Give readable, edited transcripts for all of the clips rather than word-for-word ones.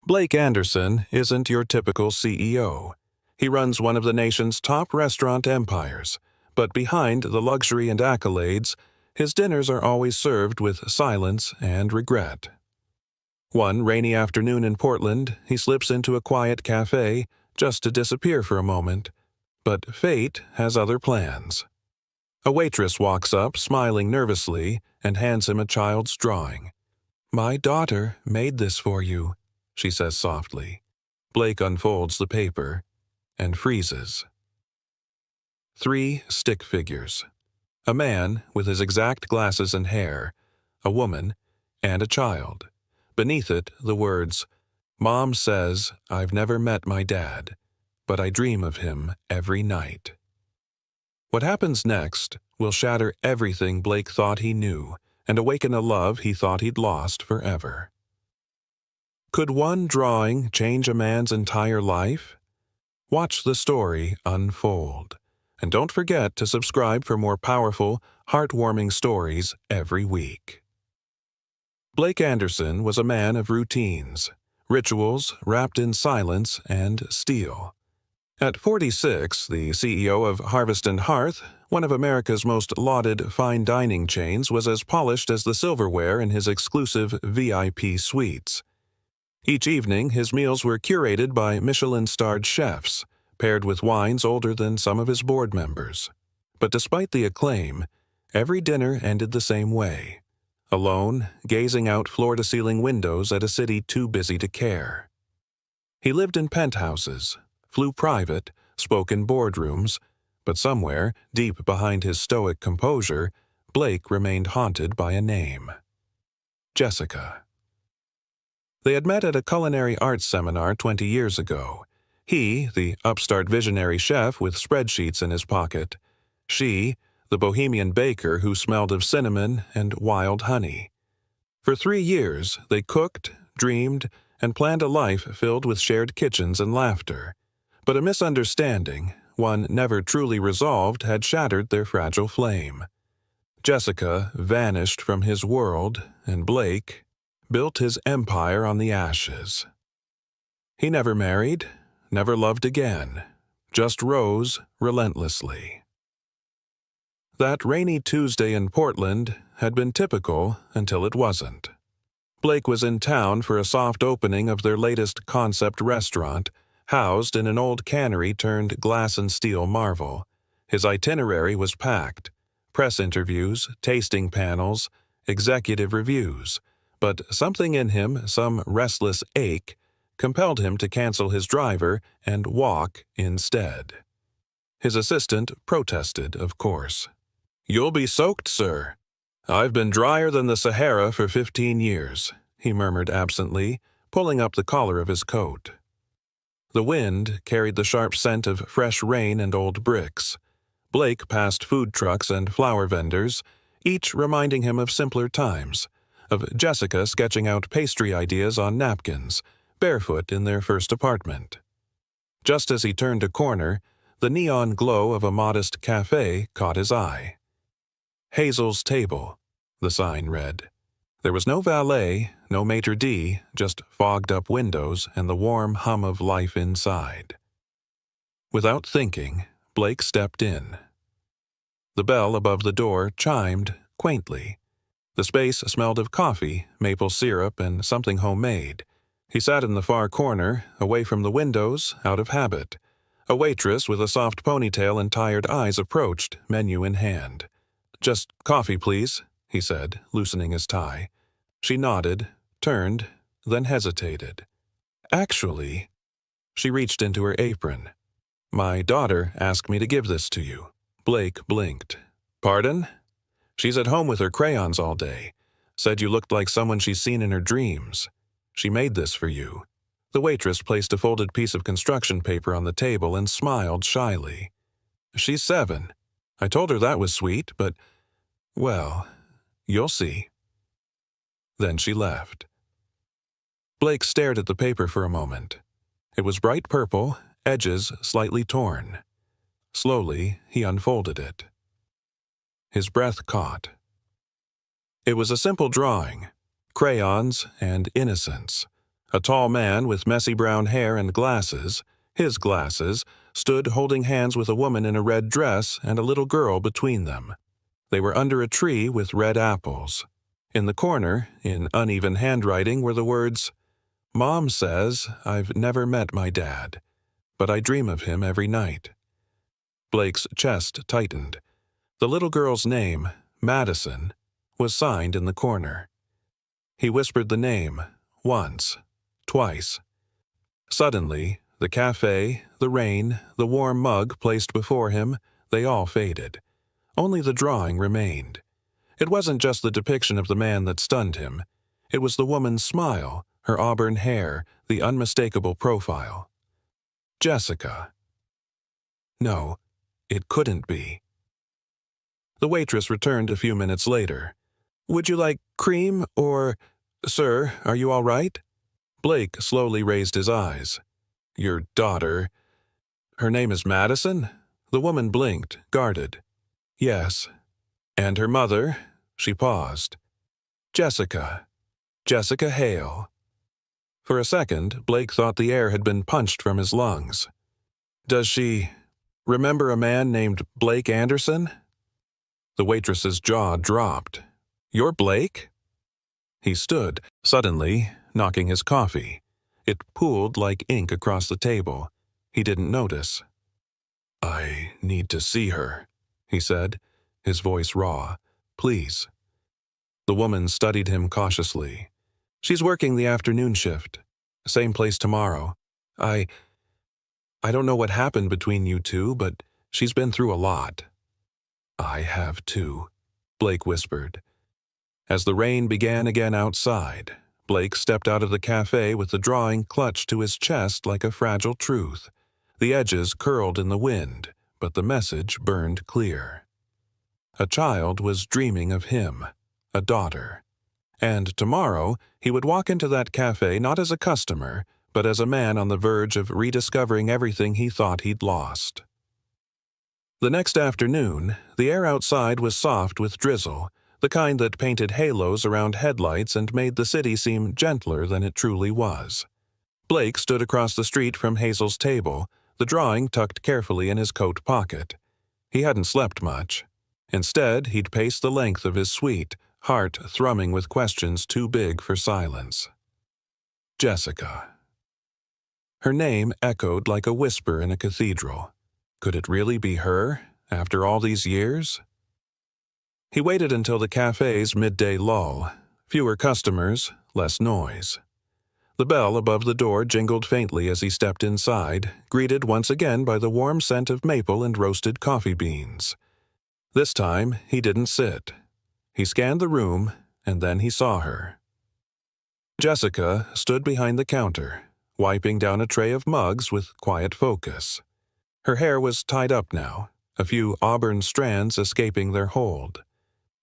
Blake Anderson isn't your typical CEO. He runs one of the nation's top restaurant empires, but behind the luxury and accolades, his dinners are always served with silence and regret. One rainy afternoon in Portland, he slips into a quiet café just to disappear for a moment. But fate has other plans. A waitress walks up, smiling nervously, and hands him a child's drawing. "My daughter made this for you," she says softly. Blake unfolds the paper and freezes. 3 stick figures. A man with his exact glasses and hair, a woman, and a child. Beneath it, the words, "Mom says I've never met my dad, but I dream of him every night." What happens next will shatter everything Blake thought he knew and awaken a love he thought he'd lost forever. Could one drawing change a man's entire life? Watch the story unfold. And don't forget to subscribe for more powerful, heartwarming stories every week. Blake Anderson was a man of routines, rituals wrapped in silence and steel. At 46, the CEO of Harvest and Hearth, one of America's most lauded fine dining chains, was as polished as the silverware in his exclusive VIP suites. Each evening, his meals were curated by Michelin-starred chefs, paired with wines older than some of his board members. But despite the acclaim, every dinner ended the same way. Alone, gazing out floor-to-ceiling windows at a city too busy to care. He lived in penthouses, flew private, spoke in boardrooms, but somewhere, deep behind his stoic composure, Blake remained haunted by a name. Jessica. They had met at a culinary arts seminar 20 years ago. He, the upstart visionary chef with spreadsheets in his pocket. She, the bohemian baker who smelled of cinnamon and wild honey. For 3 years, they cooked, dreamed, and planned a life filled with shared kitchens and laughter. But a misunderstanding, one never truly resolved, had shattered their fragile flame. Jessica vanished from his world, and Blake built his empire on the ashes. He never married, never loved again, just rose relentlessly. That rainy Tuesday in Portland had been typical until it wasn't. Blake was in town for a soft opening of their latest concept restaurant, housed in an old cannery turned glass and steel marvel. His itinerary was packed: press interviews, tasting panels, executive reviews. But something in him, some restless ache, compelled him to cancel his driver and walk instead. His assistant protested, of course. "You'll be soaked, sir." "I've been drier than the Sahara for 15 years, he murmured absently, pulling up the collar of his coat. The wind carried the sharp scent of fresh rain and old bricks. Blake passed food trucks and flower vendors, each reminding him of simpler times, of Jessica sketching out pastry ideas on napkins, barefoot in their first apartment. Just as he turned a corner, the neon glow of a modest café caught his eye. "Hazel's Table," the sign read. There was no valet, no maitre d', just fogged-up windows and the warm hum of life inside. Without thinking, Blake stepped in. The bell above the door chimed quaintly. The space smelled of coffee, maple syrup, and something homemade. He sat in the far corner, away from the windows, out of habit. A waitress with a soft ponytail and tired eyes approached, menu in hand. "Just coffee, please," he said, loosening his tie. She nodded, turned, then hesitated. "Actually," she reached into her apron. "My daughter asked me to give this to you." Blake blinked. "Pardon?" "She's at home with her crayons all day. Said you looked like someone she's seen in her dreams. She made this for you." The waitress placed a folded piece of construction paper on the table and smiled shyly. "She's 7. I told her that was sweet, but, well, you'll see." Then she left. Blake stared at the paper for a moment. It was bright purple, edges slightly torn. Slowly, he unfolded it. His breath caught. It was a simple drawing, crayons and innocence, A tall man with messy brown hair and glasses, his glasses, stood holding hands with a woman in a red dress and a little girl between them. They were under a tree with red apples. In the corner, in uneven handwriting, were the words, "Mom says I've never met my dad, but I dream of him every night." Blake's chest tightened. The little girl's name, Madison, was signed in the corner. He whispered the name, once, twice. Suddenly, the café, the rain, the warm mug placed before him, they all faded. Only the drawing remained. It wasn't just the depiction of the man that stunned him. It was the woman's smile, her auburn hair, the unmistakable profile. Jessica. No, it couldn't be. The waitress returned a few minutes later. "Would you like cream or... Sir, are you all right?" Blake slowly raised his eyes. "Your daughter... Her name is Madison?" The woman blinked, guarded. "Yes." "And her mother?" She paused. "Jessica. Jessica Hale." For a second, Blake thought the air had been punched from his lungs. "Does she remember a man named Blake Anderson?" The waitress's jaw dropped. "You're Blake?" He stood, suddenly, knocking his coffee. It pooled like ink across the table. He didn't notice. "I need to see her," he said, his voice raw. "Please." The woman studied him cautiously. "She's working the afternoon shift. Same place tomorrow. I don't know what happened between you two, but she's been through a lot." "I have too," Blake whispered. As the rain began again outside, Blake stepped out of the café with the drawing clutched to his chest like a fragile truth. The edges curled in the wind, but the message burned clear. A child was dreaming of him, a daughter. And tomorrow, he would walk into that café not as a customer, but as a man on the verge of rediscovering everything he thought he'd lost. The next afternoon, the air outside was soft with drizzle, the kind that painted halos around headlights and made the city seem gentler than it truly was. Blake stood across the street from Hazel's table, the drawing tucked carefully in his coat pocket. He hadn't slept much. Instead, he'd paced the length of his suite, heart thrumming with questions too big for silence. Jessica. Her name echoed like a whisper in a cathedral. Could it really be her, after all these years? He waited until the café's midday lull. Fewer customers, less noise. The bell above the door jingled faintly as he stepped inside, greeted once again by the warm scent of maple and roasted coffee beans. This time, he didn't sit. He scanned the room, and then he saw her. Jessica stood behind the counter, wiping down a tray of mugs with quiet focus. Her hair was tied up now, a few auburn strands escaping their hold.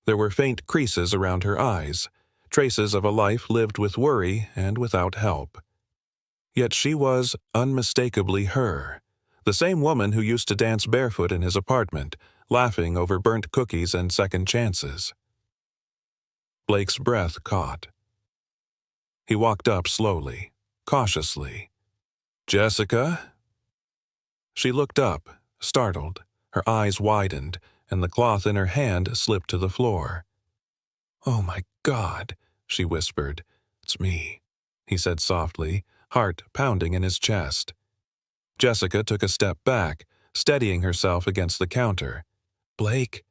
There were faint creases around her eyes, traces of a life lived with worry and without help. Yet she was unmistakably her, the same woman who used to dance barefoot in his apartment, laughing over burnt cookies and second chances. Blake's breath caught. He walked up slowly, cautiously. "Jessica?" She looked up, startled. Her eyes widened, and the cloth in her hand slipped to the floor. "Oh my God," she whispered. "It's me," he said softly, heart pounding in his chest. Jessica took a step back, steadying herself against the counter. "Blake,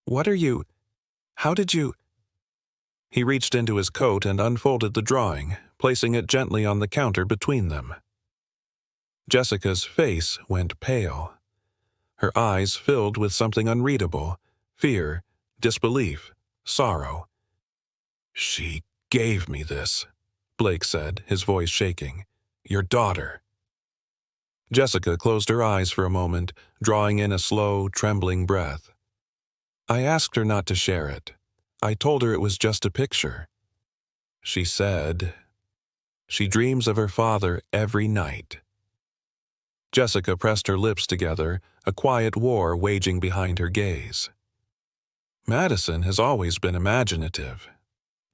what are you... How did you..." He reached into his coat and unfolded the drawing, placing it gently on the counter between them. Jessica's face went pale. Her eyes filled with something unreadable, fear, disbelief, sorrow. "She gave me this," Blake said, his voice shaking. "Your daughter." Jessica closed her eyes for a moment, drawing in a slow, trembling breath. "I asked her not to share it. I told her it was just a picture. She said she dreams of her father every night." Jessica pressed her lips together, a quiet war waging behind her gaze. "Madison has always been imaginative."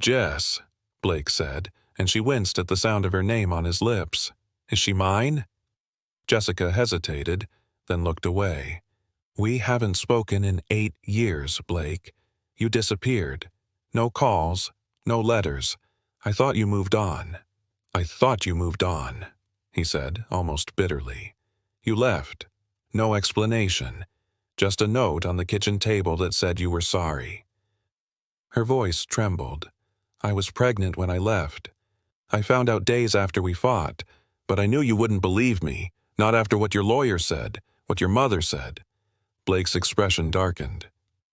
"Jess," Blake said, and she winced at the sound of her name on his lips. Is she mine? Jessica hesitated, then looked away. We haven't spoken in 8 years, Blake. You disappeared. No calls, no letters. I thought you moved on. I thought you moved on, he said, almost bitterly. You left. No explanation. Just a note on the kitchen table that said you were sorry. Her voice trembled. I was pregnant when I left. I found out days after we fought, but I knew you wouldn't believe me, not after what your lawyer said, what your mother said. Blake's expression darkened.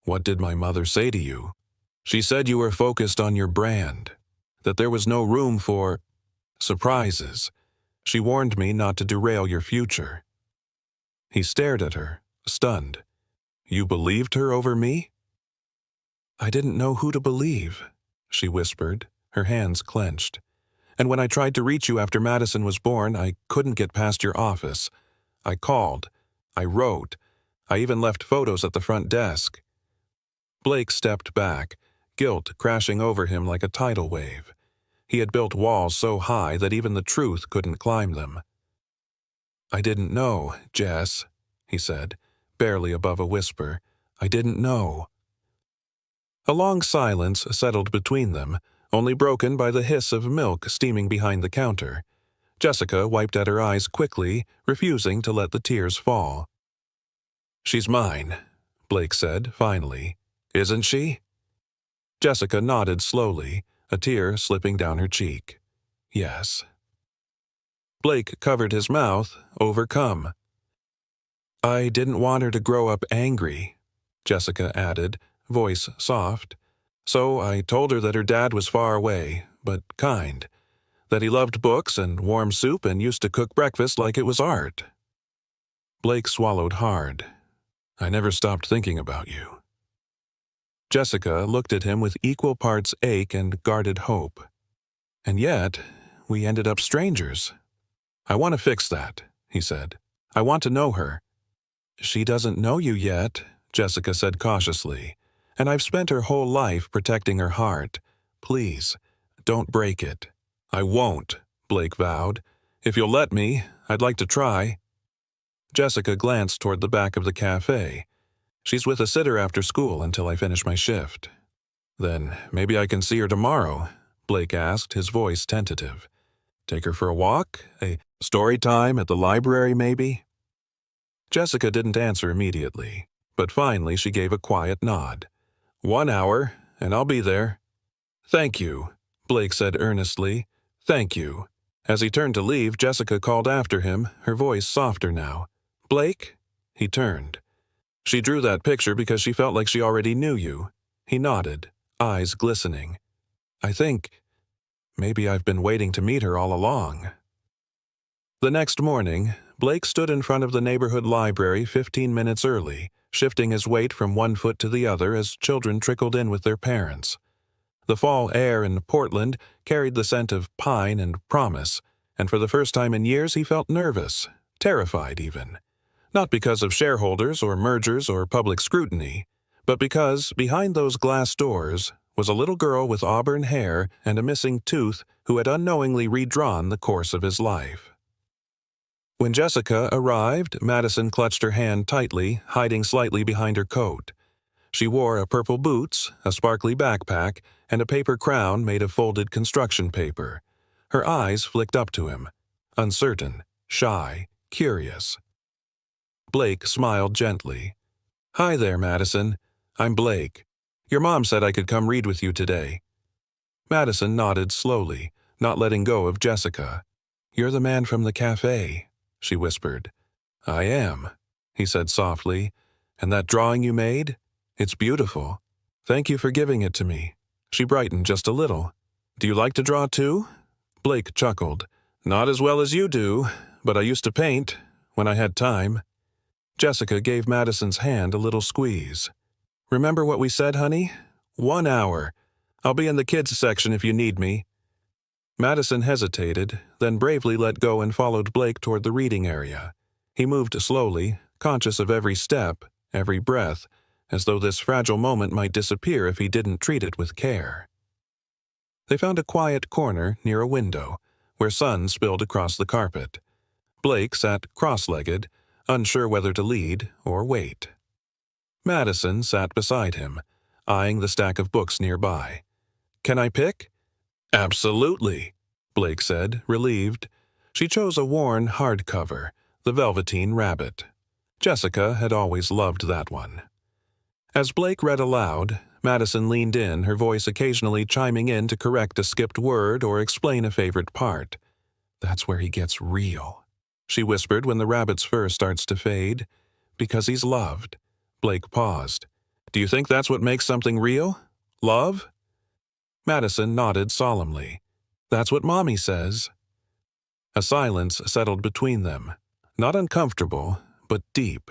What did my mother say to you? She said you were focused on your brand, that there was no room for surprises. She warned me not to derail your future. He stared at her, stunned. You believed her over me? I didn't know who to believe, she whispered, her hands clenched. And when I tried to reach you after Madison was born, I couldn't get past your office. I called. I wrote. I even left photos at the front desk. Blake stepped back, guilt crashing over him like a tidal wave. He had built walls so high that even the truth couldn't climb them. I didn't know, Jess, he said, barely above a whisper. I didn't know. A long silence settled between them, only broken by the hiss of milk steaming behind the counter. Jessica wiped at her eyes quickly, refusing to let the tears fall. She's mine, Blake said, finally. Isn't she? Jessica nodded slowly, a tear slipping down her cheek. Yes. Blake covered his mouth, overcome. I didn't want her to grow up angry, Jessica added, voice soft. So I told her that her dad was far away, but kind, that he loved books and warm soup and used to cook breakfast like it was art. Blake swallowed hard. I never stopped thinking about you. Jessica looked at him with equal parts ache and guarded hope. And yet, we ended up strangers. I want to fix that, he said. I want to know her. She doesn't know you yet, Jessica said cautiously, and I've spent her whole life protecting her heart. Please, don't break it. I won't, Blake vowed. If you'll let me, I'd like to try. Jessica glanced toward the back of the cafe. She's with a sitter after school until I finish my shift. Then maybe I can see her tomorrow, Blake asked, his voice tentative. Take her for a walk? A story time at the library, maybe? Jessica didn't answer immediately, but finally she gave a quiet nod. 1 hour, and I'll be there. Thank you, Blake said earnestly. Thank you. As he turned to leave, Jessica called after him, her voice softer now. Blake? He turned. She drew that picture because she felt like she already knew you. He nodded, eyes glistening. I think maybe I've been waiting to meet her all along. The next morning, Blake stood in front of the neighborhood library 15 minutes early, shifting his weight from one foot to the other as children trickled in with their parents. The fall air in Portland carried the scent of pine and promise, and for the first time in years he felt nervous, terrified even. Not because of shareholders or mergers or public scrutiny, but because behind those glass doors was a little girl with auburn hair and a missing tooth who had unknowingly redrawn the course of his life. When Jessica arrived, Madison clutched her hand tightly, hiding slightly behind her coat. She wore a purple boots, a sparkly backpack, and a paper crown made of folded construction paper. Her eyes flicked up to him, uncertain, shy, curious. Blake smiled gently. Hi there, Madison. I'm Blake. Your mom said I could come read with you today. Madison nodded slowly, not letting go of Jessica. You're the man from the café, she whispered. I am, he said softly. And that drawing you made? It's beautiful. Thank you for giving it to me. She brightened just a little. Do you like to draw too? Blake chuckled. Not as well as you do, but I used to paint, when I had time. Jessica gave Madison's hand a little squeeze. Remember what we said, honey? 1 hour. I'll be in the kids section if you need me. Madison hesitated, then bravely let go and followed Blake toward the reading area. He moved slowly, conscious of every step, every breath, as though this fragile moment might disappear if he didn't treat it with care. They found a quiet corner near a window, where sun spilled across the carpet. Blake sat cross-legged, unsure whether to lead or wait. Madison sat beside him, eyeing the stack of books nearby. "Can I pick?" "Absolutely," Blake said, relieved. She chose a worn hardcover, The Velveteen Rabbit. Jessica had always loved that one. As Blake read aloud, Madison leaned in, her voice occasionally chiming in to correct a skipped word or explain a favorite part. "That's where he gets real," she whispered when the rabbit's fur starts to fade. "Because he's loved." Blake paused. "Do you think that's what makes something real? Love?" Madison nodded solemnly. "That's what Mommy says." A silence settled between them, not uncomfortable, but deep.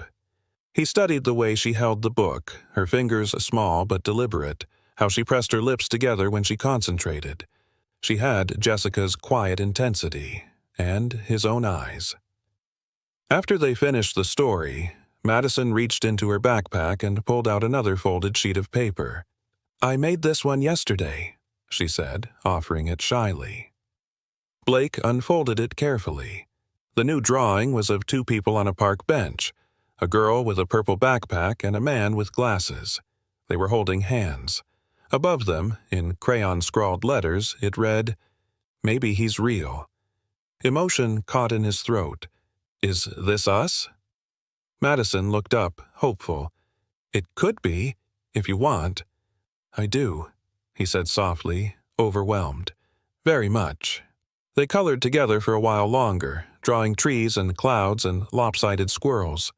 He studied the way she held the book, her fingers small but deliberate, how she pressed her lips together when she concentrated. She had Jessica's quiet intensity, and his own eyes. After they finished the story, Madison reached into her backpack and pulled out another folded sheet of paper. "I made this one yesterday," she said, offering it shyly. Blake unfolded it carefully. The new drawing was of two people on a park bench, a girl with a purple backpack and a man with glasses. They were holding hands. Above them, in crayon-scrawled letters, it read, "Maybe he's real." Emotion caught in his throat. "Is this us?" Madison looked up, hopeful. "It could be, if you want." "I do," he said softly, overwhelmed. "Very much." They colored together for a while longer, drawing trees and clouds and lopsided squirrels.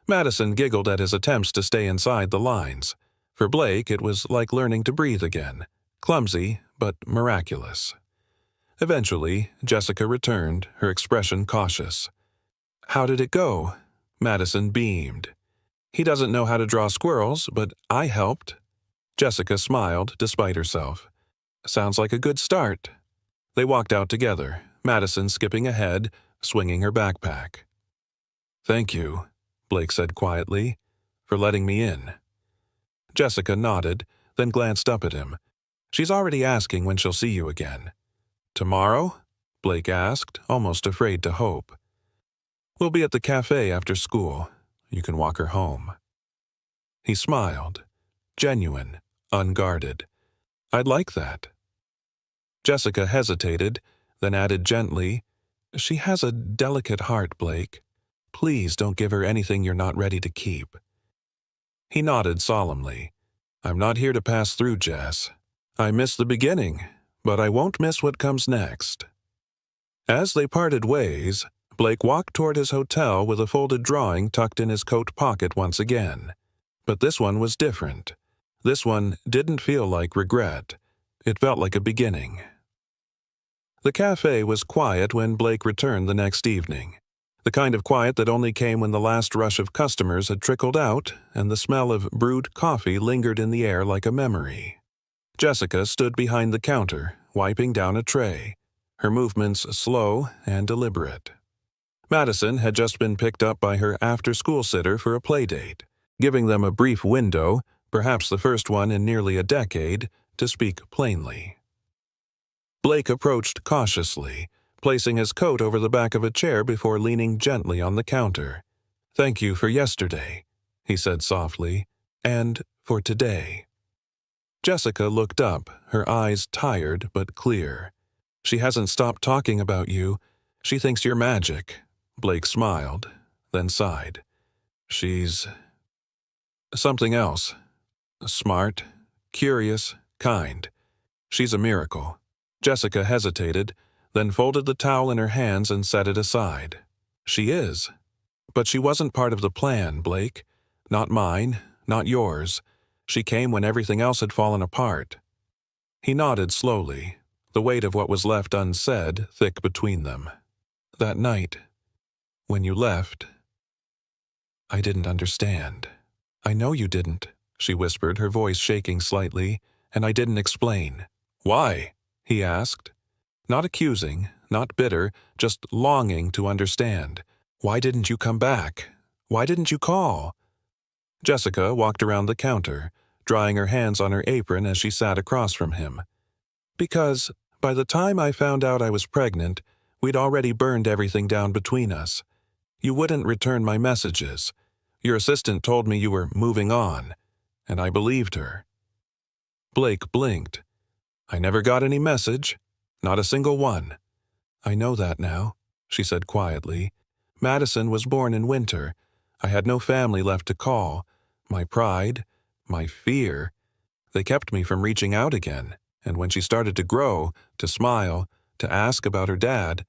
Madison giggled at his attempts to stay inside the lines. For Blake, it was like learning to breathe again, clumsy but miraculous. Eventually, Jessica returned, her expression cautious. "How did it go?" Madison beamed. "He doesn't know how to draw squirrels, but I helped." Jessica smiled despite herself. "Sounds like a good start." They walked out together, Madison skipping ahead, swinging her backpack. "Thank you," Blake said quietly, "for letting me in." Jessica nodded, then glanced up at him. "She's already asking when she'll see you again." "Tomorrow?" Blake asked, almost afraid to hope. "We'll be at the café after school. You can walk her home." He smiled, genuine, unguarded. "I'd like that." Jessica hesitated, then added gently, "She has a delicate heart, Blake. Please don't give her anything you're not ready to keep." He nodded solemnly. "I'm not here to pass through, Jess. I missed the beginning, but I won't miss what comes next." As they parted ways, Blake walked toward his hotel with a folded drawing tucked in his coat pocket once again. But this one was different. This one didn't feel like regret. It felt like a beginning. The cafe was quiet when Blake returned the next evening. The kind of quiet that only came when the last rush of customers had trickled out and the smell of brewed coffee lingered in the air like a memory. Jessica stood behind the counter, wiping down a tray, her movements slow and deliberate. Madison had just been picked up by her after-school sitter for a playdate, giving them a brief window, perhaps the first one in nearly a decade, to speak plainly. Blake approached cautiously, placing his coat over the back of a chair before leaning gently on the counter. "Thank you for yesterday," he said softly, "and for today." Jessica looked up, her eyes tired but clear. "She hasn't stopped talking about you. She thinks you're magic." Blake smiled, then sighed. "She's something else. Smart, curious, kind. She's a miracle." Jessica hesitated, then folded the towel in her hands and set it aside. "She is. But she wasn't part of the plan, Blake. Not mine, not yours. She came when everything else had fallen apart." He nodded slowly, the weight of what was left unsaid thick between them. "That night, when you left, I didn't understand." "I know you didn't," she whispered, her voice shaking slightly, "and I didn't explain." "Why?" he asked. Not accusing, not bitter, just longing to understand. "Why didn't you come back? Why didn't you call?" Jessica walked around the counter, drying her hands on her apron as she sat across from him. Because by the time I found out I was pregnant, we'd already burned everything down between us. You wouldn't return my messages. Your assistant told me you were moving on, and I believed her." Blake blinked. "I never got any message. Not a single one." "I know that now," she said quietly. "Madison was born in winter. I had no family left to call. My pride, my fear, they kept me from reaching out again. And when she started to grow, to smile, to ask about her dad,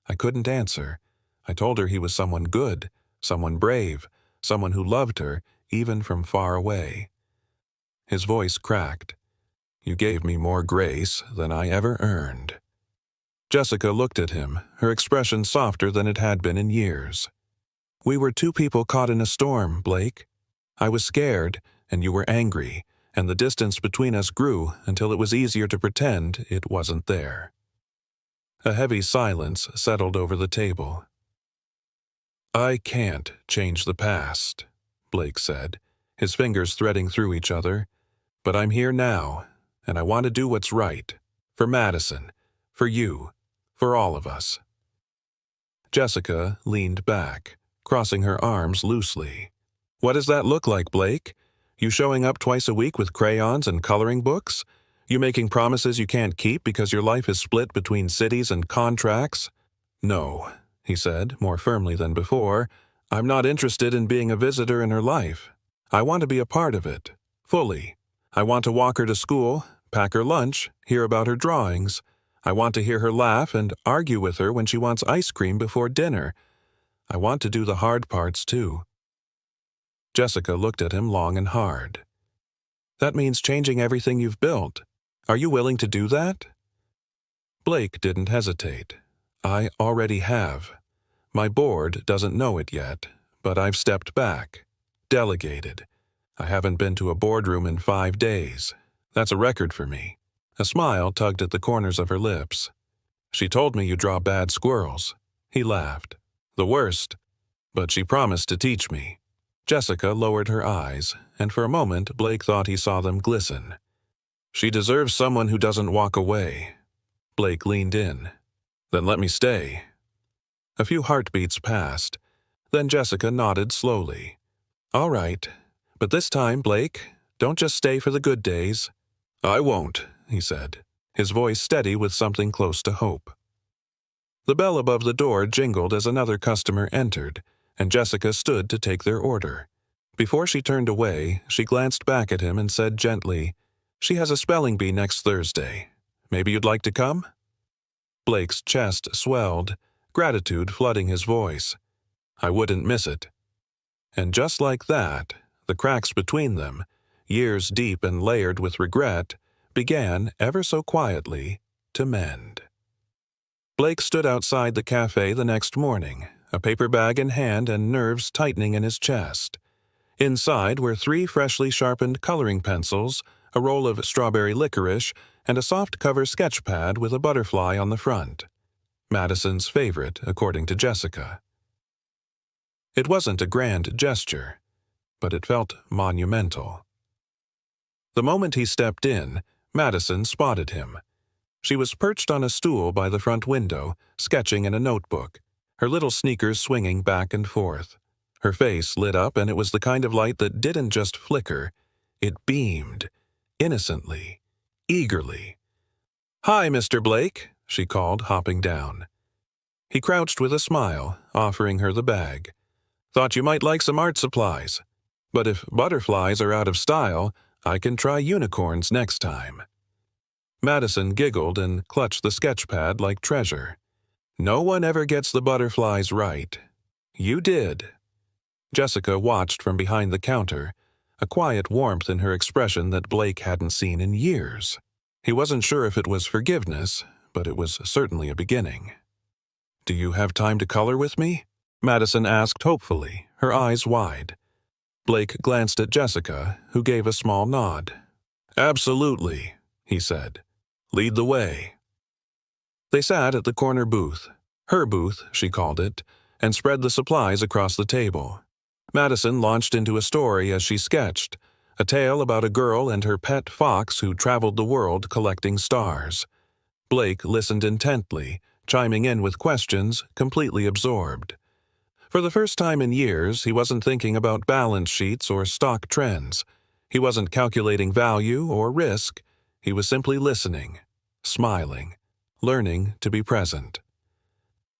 I couldn't answer. I told her he was someone good, someone brave, someone who loved her, even from far away." His voice cracked. "You gave me more grace than I ever earned." Jessica looked at him, her expression softer than it had been in years. "We were two people caught in a storm, Blake. I was scared, and you were angry, and the distance between us grew until it was easier to pretend it wasn't there." A heavy silence settled over the table. "I can't change the past," Blake said, his fingers threading through each other. "But I'm here now, and I want to do what's right. For Madison, for you, for all of us." Jessica leaned back, crossing her arms loosely. "What does that look like, Blake? You showing up twice a week with crayons and coloring books? You making promises you can't keep because your life is split between cities and contracts?" "No," he said, more firmly than before. "I'm not interested in being a visitor in her life. I want to be a part of it, fully. I want to walk her to school, pack her lunch, hear about her drawings. I want to hear her laugh and argue with her when she wants ice cream before dinner. I want to do the hard parts, too." Jessica looked at him long and hard. "That means changing everything you've built. Are you willing to do that?" Blake didn't hesitate. "I already have. My board doesn't know it yet, but I've stepped back, delegated. I haven't been to a boardroom in 5 days. That's a record for me." A smile tugged at the corners of her lips. "She told me you draw bad squirrels." He laughed. "The worst. But she promised to teach me." Jessica lowered her eyes, and for a moment Blake thought he saw them glisten. "She deserves someone who doesn't walk away." Blake leaned in. "Then let me stay." A few heartbeats passed. Then Jessica nodded slowly. "All right. But this time, Blake, don't just stay for the good days." "I won't," he said, his voice steady with something close to hope. The bell above the door jingled as another customer entered, and Jessica stood to take their order. Before she turned away, she glanced back at him and said gently, "She has a spelling bee next Thursday. Maybe you'd like to come?" Blake's chest swelled, gratitude flooding his voice. "I wouldn't miss it." And just like that, the cracks between them, years deep and layered with regret, began, ever so quietly, to mend. Blake stood outside the café the next morning, a paper bag in hand and nerves tightening in his chest. Inside were 3 freshly sharpened coloring pencils, a roll of strawberry licorice, and a soft-cover sketch pad with a butterfly on the front. Madison's favorite, according to Jessica. It wasn't a grand gesture, but it felt monumental. The moment he stepped in, Madison spotted him. She was perched on a stool by the front window, sketching in a notebook, her little sneakers swinging back and forth. Her face lit up, and it was the kind of light that didn't just flicker. It beamed, innocently, eagerly. "Hi, Mr. Blake," she called, hopping down. He crouched with a smile, offering her the bag. "Thought you might like some art supplies. But if butterflies are out of style, I can try unicorns next time." Madison giggled and clutched the sketch pad like treasure. "No one ever gets the butterflies right. You did." Jessica watched from behind the counter, a quiet warmth in her expression that Blake hadn't seen in years. He wasn't sure if it was forgiveness, but it was certainly a beginning. "Do you have time to color with me?" Madison asked hopefully, her eyes wide. Blake glanced at Jessica, who gave a small nod. "Absolutely," he said. "Lead the way." They sat at the corner booth, her booth, she called it, and spread the supplies across the table. Madison launched into a story as she sketched, a tale about a girl and her pet fox who traveled the world collecting stars. Blake listened intently, chiming in with questions, completely absorbed. For the first time in years, he wasn't thinking about balance sheets or stock trends. He wasn't calculating value or risk. He was simply listening, smiling, learning to be present.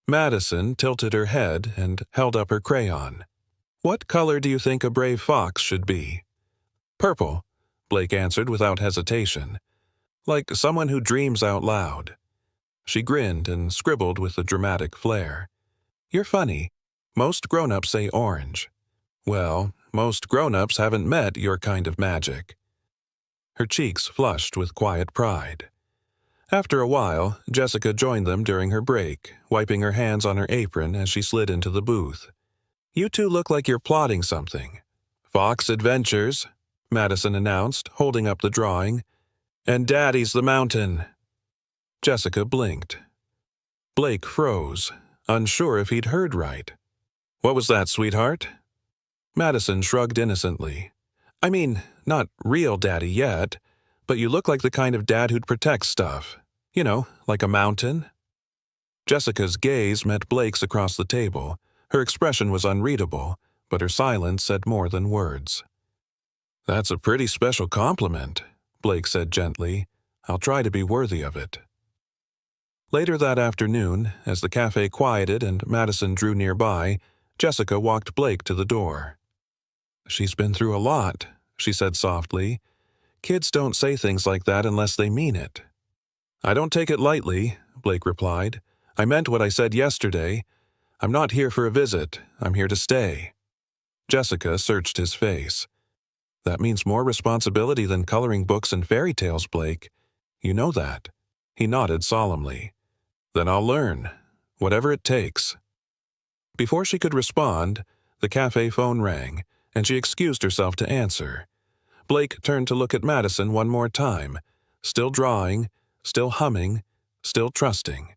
Madison tilted her head and held up her crayon. "What color do you think a brave fox should be?" "Purple," Blake answered without hesitation. "Like someone who dreams out loud." She grinned and scribbled with a dramatic flair. "You're funny. Most grown-ups say orange." "Well, most grown-ups haven't met your kind of magic." Her cheeks flushed with quiet pride. After a while, Jessica joined them during her break, wiping her hands on her apron as she slid into the booth. "You two look like you're plotting something." "Fox Adventures," Madison announced, holding up the drawing. "And Daddy's the mountain." Jessica blinked. Blake froze, unsure if he'd heard right. "What was that, sweetheart?" Madison shrugged innocently. "I mean, not real daddy yet, but you look like the kind of dad who'd protect stuff. You know, like a mountain." Jessica's gaze met Blake's across the table. Her expression was unreadable, but her silence said more than words. "That's a pretty special compliment," Blake said gently. "I'll try to be worthy of it." Later that afternoon, as the cafe quieted and Madison drew nearby, Jessica walked Blake to the door. "She's been through a lot," she said softly. "Kids don't say things like that unless they mean it." "I don't take it lightly," Blake replied. "I meant what I said yesterday. I'm not here for a visit. I'm here to stay." Jessica searched his face. "That means more responsibility than coloring books and fairy tales, Blake. You know that." He nodded solemnly. "Then I'll learn, whatever it takes." Before she could respond, the cafe phone rang, and she excused herself to answer. Blake turned to look at Madison one more time, still drawing, still humming, still trusting.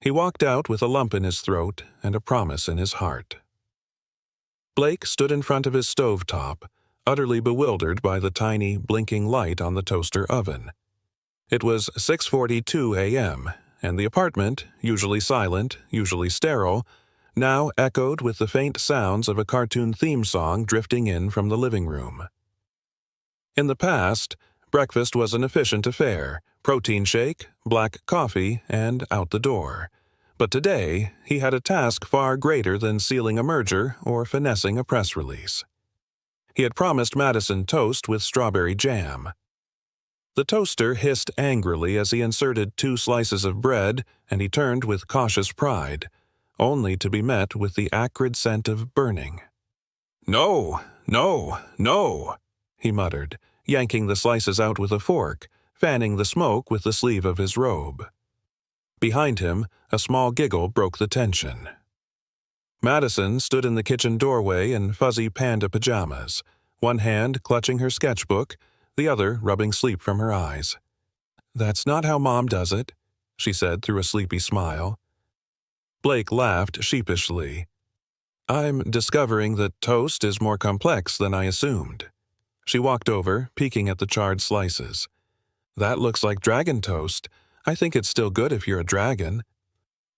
He walked out with a lump in his throat and a promise in his heart. Blake stood in front of his stovetop, utterly bewildered by the tiny, blinking light on the toaster oven. It was 6:42 a.m., and the apartment, usually silent, usually sterile, now echoed with the faint sounds of a cartoon theme song drifting in from the living room. In the past, breakfast was an efficient affair: protein shake, black coffee, and out the door. But today, he had a task far greater than sealing a merger or finessing a press release. He had promised Madison toast with strawberry jam. The toaster hissed angrily as he inserted 2 slices of bread, and he turned with cautious pride, only to be met with the acrid scent of burning. "No, no, no," he muttered, yanking the slices out with a fork, fanning the smoke with the sleeve of his robe. Behind him, a small giggle broke the tension. Madison stood in the kitchen doorway in fuzzy panda pajamas, one hand clutching her sketchbook, the other rubbing sleep from her eyes. "That's not how Mom does it," she said through a sleepy smile. Blake laughed sheepishly. "I'm discovering that toast is more complex than I assumed." She walked over, peeking at the charred slices. "That looks like dragon toast. I think it's still good if you're a dragon."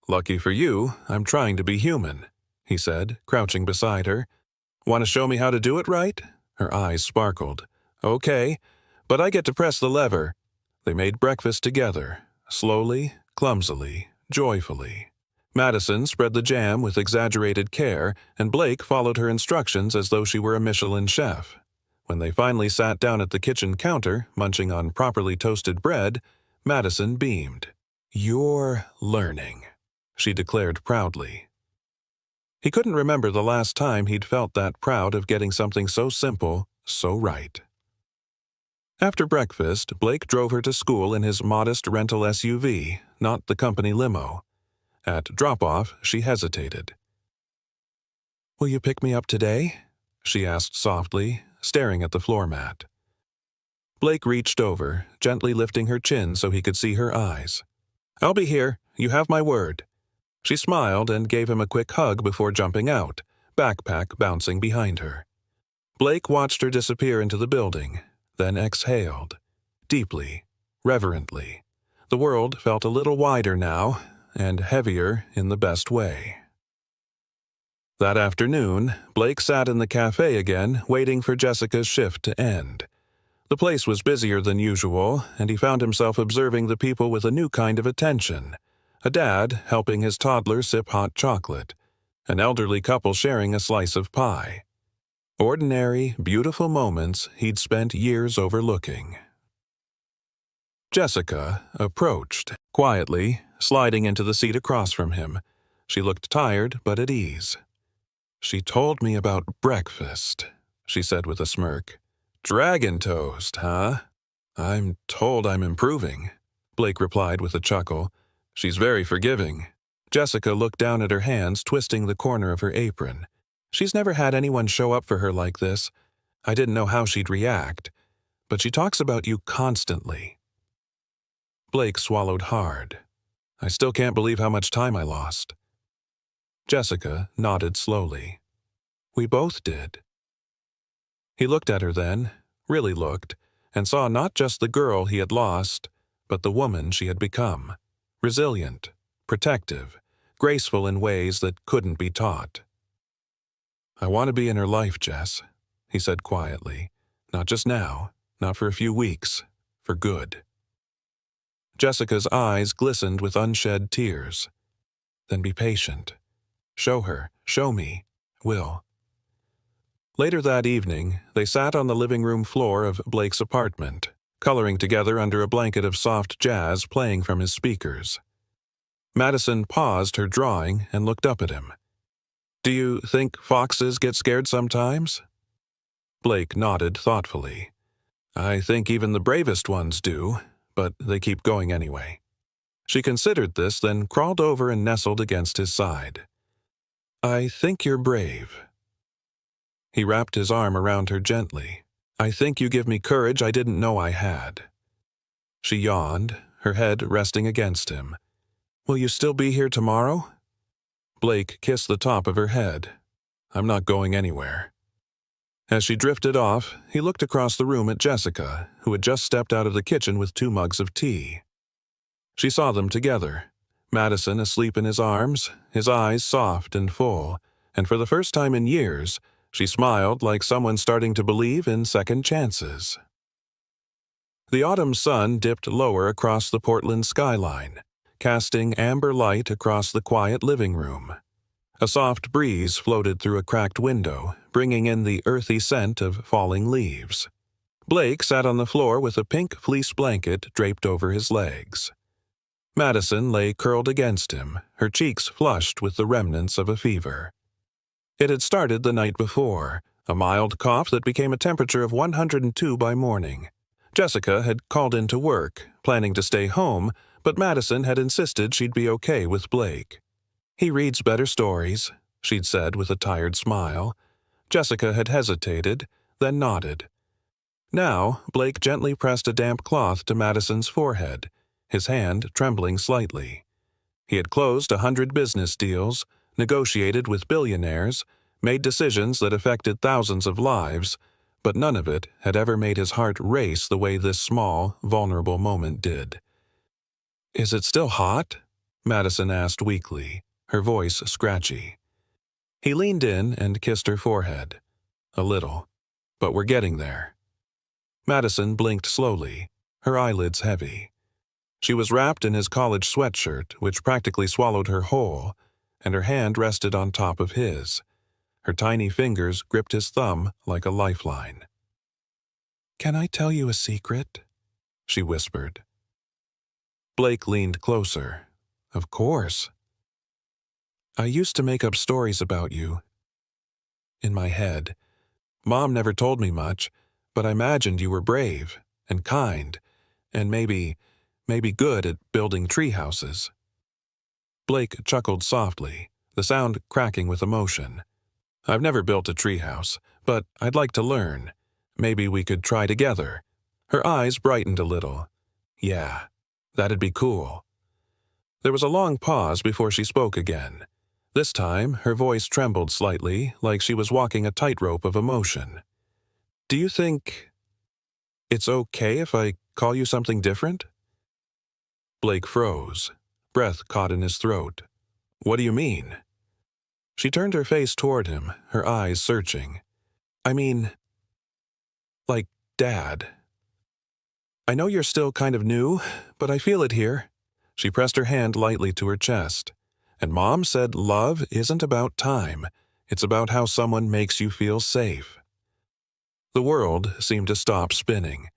"Lucky for you, I'm trying to be human," he said, crouching beside her. "Want to show me how to do it right?" Her eyes sparkled. "Okay, but I get to press the lever." They made breakfast together, slowly, clumsily, joyfully. Madison spread the jam with exaggerated care, and Blake followed her instructions as though she were a Michelin chef. When they finally sat down at the kitchen counter, munching on properly toasted bread, Madison beamed. "You're learning," she declared proudly. He couldn't remember the last time he'd felt that proud of getting something so simple, so right. After breakfast, Blake drove her to school in his modest rental SUV, not the company limo. At drop-off, she hesitated. "Will you pick me up today?" she asked softly, staring at the floor mat. Blake reached over, gently lifting her chin so he could see her eyes. "I'll be here. You have my word." She smiled and gave him a quick hug before jumping out, backpack bouncing behind her. Blake watched her disappear into the building, then exhaled, deeply, reverently, The world felt a little wider now, and heavier in the best way. That afternoon, Blake sat in the café again, waiting for Jessica's shift to end. The place was busier than usual, and he found himself observing the people with a new kind of attention. A dad helping his toddler sip hot chocolate. An elderly couple sharing a slice of pie. Ordinary, beautiful moments he'd spent years overlooking. Jessica approached, quietly, sliding into the seat across from him. She looked tired but at ease. "She told me about breakfast," she said with a smirk. "Dragon toast, huh?" "I'm told I'm improving," Blake replied with a chuckle. "She's very forgiving." Jessica looked down at her hands, twisting the corner of her apron. "She's never had anyone show up for her like this. I didn't know how she'd react. But she talks about you constantly." Blake swallowed hard. "I still can't believe how much time I lost." Jessica nodded slowly. "We both did." He looked at her then, really looked, and saw not just the girl he had lost, but the woman she had become. Resilient, protective, graceful in ways that couldn't be taught. "I want to be in her life, Jess," he said quietly. "Not just now, not for a few weeks, for good." Jessica's eyes glistened with unshed tears. "Then be patient. Show her, show me, will." Later that evening, they sat on the living room floor of Blake's apartment, coloring together under a blanket of soft jazz playing from his speakers. Madison paused her drawing and looked up at him. "Do you think foxes get scared sometimes?" Blake nodded thoughtfully. "I think even the bravest ones do, but they keep going anyway." She considered this, then crawled over and nestled against his side. "I think you're brave." He wrapped his arm around her gently. "I think you give me courage I didn't know I had." She yawned, her head resting against him. "Will you still be here tomorrow?" Blake kissed the top of her head. "I'm not going anywhere." As she drifted off, he looked across the room at Jessica, who had just stepped out of the kitchen with 2 mugs of tea. She saw them together, Madison asleep in his arms, his eyes soft and full, and for the first time in years, she smiled like someone starting to believe in second chances. The autumn sun dipped lower across the Portland skyline, casting amber light across the quiet living room. A soft breeze floated through a cracked window, bringing in the earthy scent of falling leaves. Blake sat on the floor with a pink fleece blanket draped over his legs. Madison lay curled against him, her cheeks flushed with the remnants of a fever. It had started the night before, a mild cough that became a temperature of 102 by morning. Jessica had called in to work, planning to stay home, but Madison had insisted she'd be okay with Blake. "He reads better stories," she'd said with a tired smile. Jessica had hesitated, then nodded. Now, Blake gently pressed a damp cloth to Madison's forehead, his hand trembling slightly. He had closed 100 business deals, negotiated with billionaires, made decisions that affected thousands of lives, but none of it had ever made his heart race the way this small, vulnerable moment did. "Is it still hot?" Madison asked weakly, her voice scratchy. He leaned in and kissed her forehead. "A little, but we're getting there." Madison blinked slowly, her eyelids heavy. She was wrapped in his college sweatshirt, which practically swallowed her whole, and her hand rested on top of his. Her tiny fingers gripped his thumb like a lifeline. "Can I tell you a secret?" she whispered. Blake leaned closer. "Of course." "I used to make up stories about you. In my head. Mom never told me much, but I imagined you were brave and kind and maybe good at building tree houses." Blake chuckled softly, the sound cracking with emotion. "I've never built a treehouse, but I'd like to learn. Maybe we could try together." Her eyes brightened a little. "Yeah, that'd be cool." There was a long pause before she spoke again. This time, her voice trembled slightly, like she was walking a tightrope of emotion. "Do you think it's okay if I call you something different?" Blake froze. Breath caught in his throat. What do you mean? She turned her face toward him, her eyes searching. I mean, like Dad. I know you're still kind of new, but I feel it here. She pressed her hand lightly to her chest. And Mom said love isn't about time. It's about how someone makes you feel safe. The world seemed to stop spinning.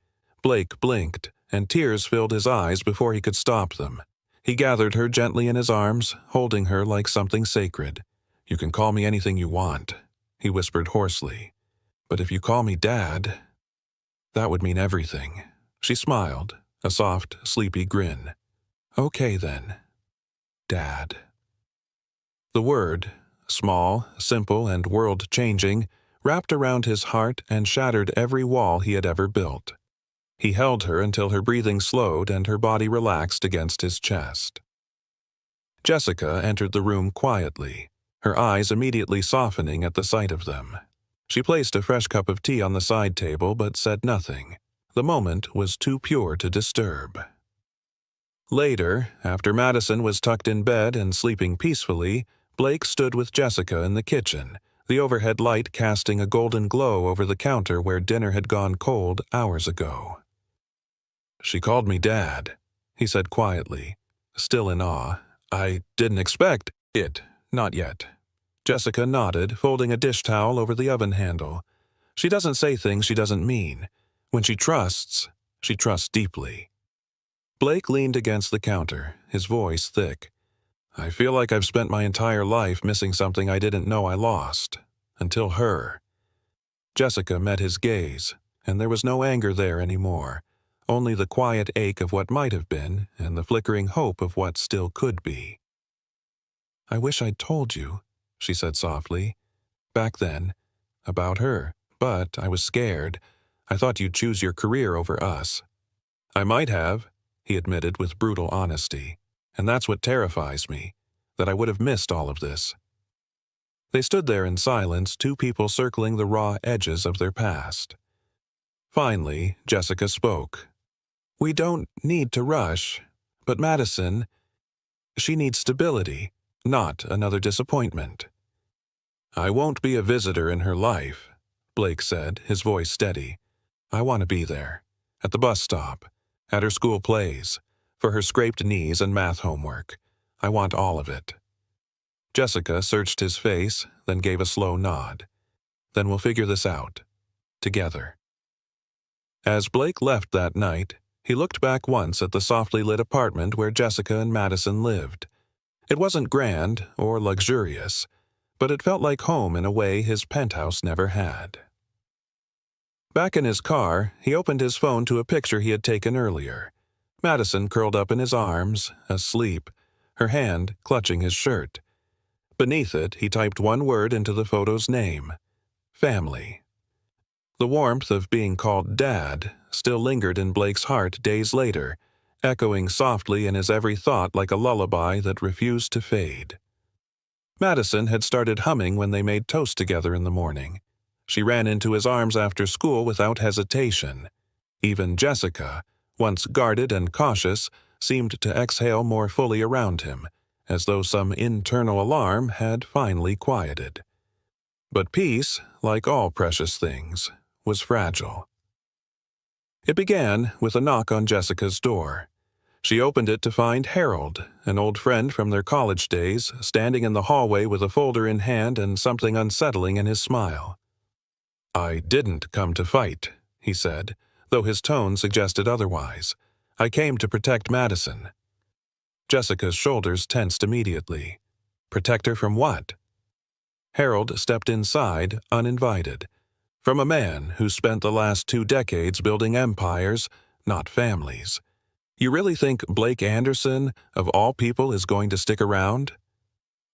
Blake blinked, and tears filled his eyes before he could stop them. He gathered her gently in his arms, holding her like something sacred. You can call me anything you want, he whispered hoarsely. But if you call me Dad, that would mean everything. She smiled, a soft, sleepy grin. Okay then, Dad. The word, small, simple, and world-changing, wrapped around his heart and shattered every wall he had ever built. He held her until her breathing slowed and her body relaxed against his chest. Jessica entered the room quietly, her eyes immediately softening at the sight of them. She placed a fresh cup of tea on the side table but said nothing. The moment was too pure to disturb. Later, after Madison was tucked in bed and sleeping peacefully, Blake stood with Jessica in the kitchen, the overhead light casting a golden glow over the counter where dinner had gone cold hours ago. She called me Dad, he said quietly, still in awe. I didn't expect it, not yet. Jessica nodded, folding a dish towel over the oven handle. She doesn't say things she doesn't mean. When she trusts deeply. Blake leaned against the counter, his voice thick. I feel like I've spent my entire life missing something I didn't know I lost. Until her. Jessica met his gaze, and there was no anger there anymore, only the quiet ache of what might have been and the flickering hope of what still could be. I wish I'd told you, she said softly. Back then, about her, but I was scared. I thought you'd choose your career over us. I might have, he admitted with brutal honesty, and that's what terrifies me, that I would have missed all of this. They stood there in silence, two people circling the raw edges of their past. Finally, Jessica spoke. We don't need to rush, but Madison, she needs stability, not another disappointment. I won't be a visitor in her life, Blake said, his voice steady. I want to be there, at the bus stop, at her school plays, for her scraped knees and math homework. I want all of it. Jessica searched his face, then gave a slow nod. Then we'll figure this out. Together. As Blake left that night, he looked back once at the softly lit apartment where Jessica and Madison lived. It wasn't grand or luxurious, but it felt like home in a way his penthouse never had. Back in his car, he opened his phone to a picture he had taken earlier. Madison curled up in his arms, asleep, her hand clutching his shirt. Beneath it, he typed one word into the photo's name. Family. The warmth of being called Dad still lingered in Blake's heart days later, echoing softly in his every thought like a lullaby that refused to fade. Madison had started humming when they made toast together in the morning. She ran into his arms after school without hesitation. Even Jessica, once guarded and cautious, seemed to exhale more fully around him, as though some internal alarm had finally quieted. But peace, like all precious things, was fragile. It began with a knock on Jessica's door. She opened it to find Harold, an old friend from their college days, standing in the hallway with a folder in hand and something unsettling in his smile. I didn't come to fight, he said, though his tone suggested otherwise. I came to protect Madison. Jessica's shoulders tensed immediately. Protect her from what? Harold stepped inside, uninvited. From a man who spent the last 2 decades building empires, not families. You really think Blake Anderson, of all people, is going to stick around?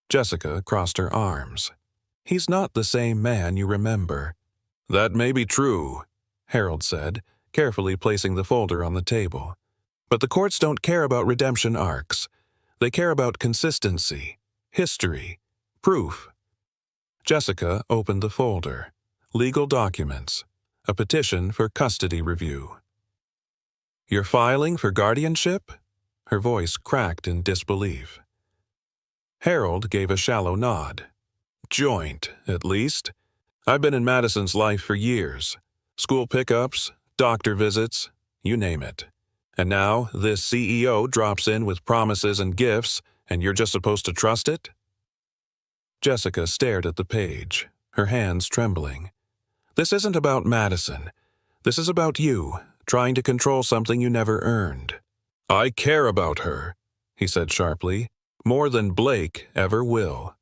Jessica crossed her arms. He's not the same man you remember. That may be true, Harold said, carefully placing the folder on the table. But the courts don't care about redemption arcs. They care about consistency, history, proof. Jessica opened the folder. Legal documents. A petition for custody review. You're filing for guardianship? Her voice cracked in disbelief. Harold gave a shallow nod. Joint, at least. I've been in Madison's life for years. School pickups, doctor visits, you name it. And now this CEO drops in with promises and gifts, and you're just supposed to trust it? Jessica stared at the page, her hands trembling. This isn't about Madison. This is about you, trying to control something you never earned. I care about her, he said sharply, more than Blake ever will.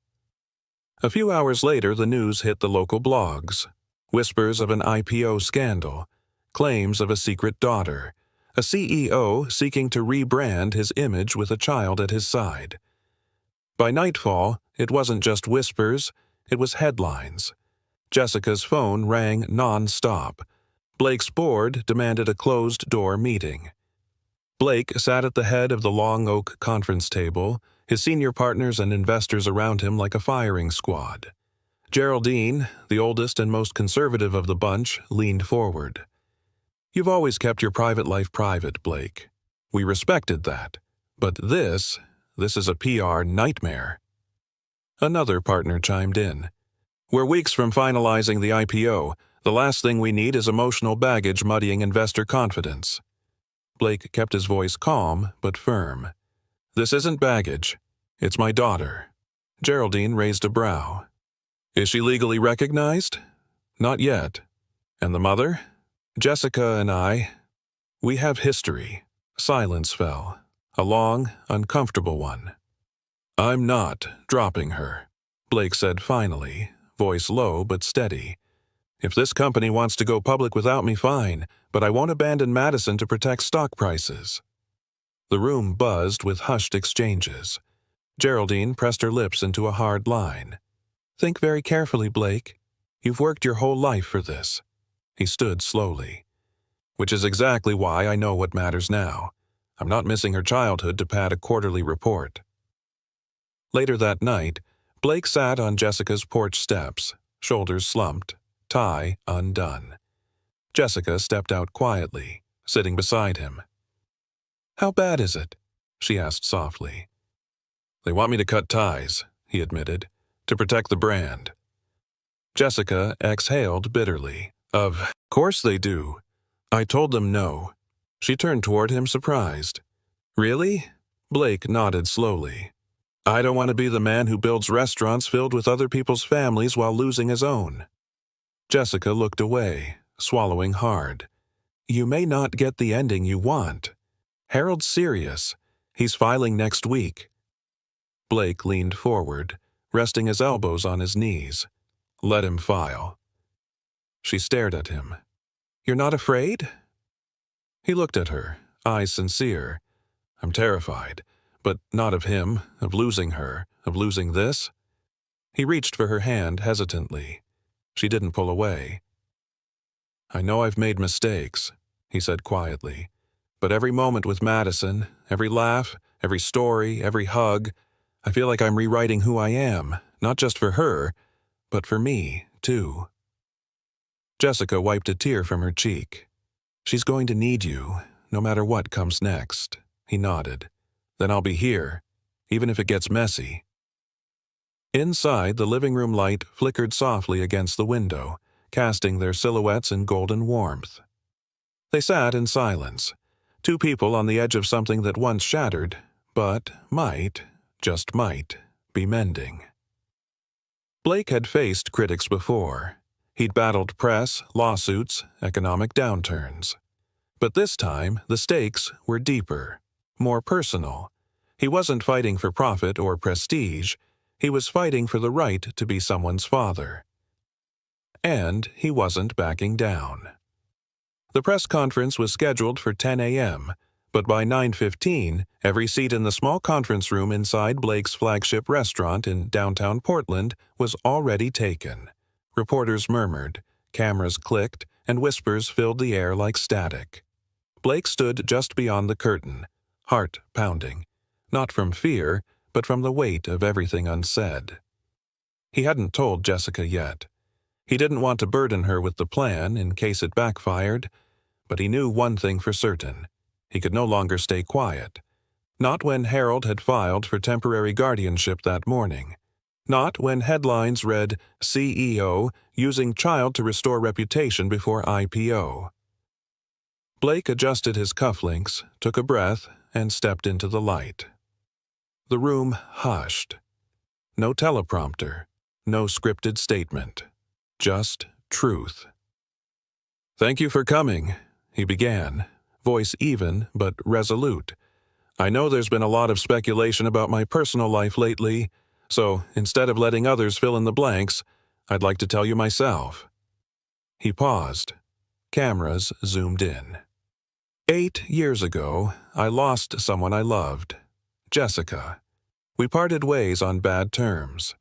A few hours later, the news hit the local blogs. Whispers of an IPO scandal, claims of a secret daughter, a CEO seeking to rebrand his image with a child at his side. By nightfall, it wasn't just whispers, it was headlines. Jessica's phone rang non-stop. Blake's board demanded a closed-door meeting. Blake sat at the head of the long oak conference table, his senior partners and investors around him like a firing squad. Geraldine, the oldest and most conservative of the bunch, leaned forward. You've always kept your private life private, Blake. We respected that. But this is a PR nightmare. Another partner chimed in. We're weeks from finalizing the IPO. The last thing we need is emotional baggage muddying investor confidence. Blake kept his voice calm but firm. This isn't baggage. It's my daughter. Geraldine raised a brow. Is she legally recognized? Not yet. And the mother? Jessica and I, we have history. Silence fell. A long, uncomfortable one. I'm not dropping her, Blake said finally, voice low but steady. If this company wants to go public without me, fine, but I won't abandon Madison to protect stock prices. The room buzzed with hushed exchanges. Geraldine pressed her lips into a hard line. Think very carefully, Blake. You've worked your whole life for this. He stood slowly. Which is exactly why I know what matters now. I'm not missing her childhood to pad a quarterly report. Later that night, Blake sat on Jessica's porch steps, shoulders slumped, tie undone. Jessica stepped out quietly, sitting beside him. How bad is it? She asked softly. They want me to cut ties, he admitted, to protect the brand. Jessica exhaled bitterly. Of course they do. I told them no. She turned toward him surprised. Really? Blake nodded slowly. I don't want to be the man who builds restaurants filled with other people's families while losing his own. Jessica looked away, swallowing hard. You may not get the ending you want. Harold's serious. He's filing next week. Blake leaned forward, resting his elbows on his knees. Let him file. She stared at him. You're not afraid? He looked at her, eyes sincere. I'm terrified, but not of him, of losing her, of losing this. He reached for her hand hesitantly. She didn't pull away. I know I've made mistakes, he said quietly, but every moment with Madison, every laugh, every story, every hug, I feel like I'm rewriting who I am, not just for her, but for me, too. Jessica wiped a tear from her cheek. She's going to need you, no matter what comes next, he nodded. Then I'll be here, even if it gets messy. Inside, the living room light flickered softly against the window, casting their silhouettes in golden warmth. They sat in silence, two people on the edge of something that once shattered, but might, just might, be mending. Blake had faced critics before. He'd battled press, lawsuits, economic downturns. But this time, the stakes were deeper, more personal. He wasn't fighting for profit or prestige. He was fighting for the right to be someone's father. And he wasn't backing down. The press conference was scheduled for 10 a.m., but by 9:15, every seat in the small conference room inside Blake's flagship restaurant in downtown Portland was already taken. Reporters murmured, cameras clicked, and whispers filled the air like static. Blake stood just beyond the curtain, heart pounding, not from fear, but from the weight of everything unsaid. He hadn't told Jessica yet. He didn't want to burden her with the plan in case it backfired, but he knew one thing for certain. He could no longer stay quiet. Not when Harold had filed for temporary guardianship that morning. Not when headlines read, CEO using child to restore reputation before IPO. Blake adjusted his cufflinks, took a breath, and stepped into the light. The room hushed. No teleprompter, no scripted statement. Just truth. "Thank you for coming," he began, voice even but resolute. "I know there's been a lot of speculation about my personal life lately, so instead of letting others fill in the blanks, I'd like to tell you myself." He paused. Cameras zoomed in. 8 years ago, I lost someone I loved, Jessica. We parted ways on bad terms,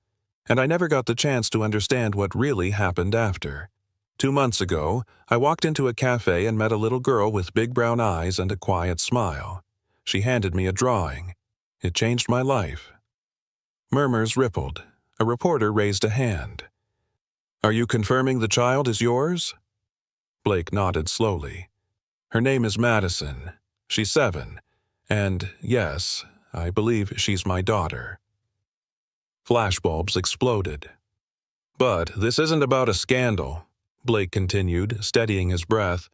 and I never got the chance to understand what really happened after. 2 months ago, I walked into a café and met a little girl with big brown eyes and a quiet smile. She handed me a drawing. It changed my life. Murmurs rippled. A reporter raised a hand. "Are you confirming the child is yours?" Blake nodded slowly. "Her name is Madison. She's 7. And, yes, I believe she's my daughter." Flashbulbs exploded. "But this isn't about a scandal," Blake continued, steadying his breath.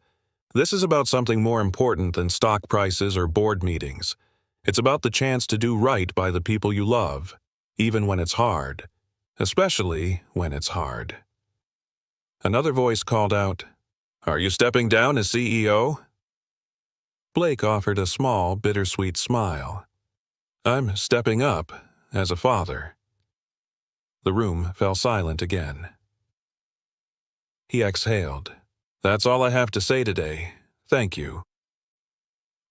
"This is about something more important than stock prices or board meetings. It's about the chance to do right by the people you love, even when it's hard. Especially when it's hard." Another voice called out, "Are you stepping down as CEO?" Blake offered a small, bittersweet smile. "I'm stepping up as a father." The room fell silent again. He exhaled. "That's all I have to say today. Thank you."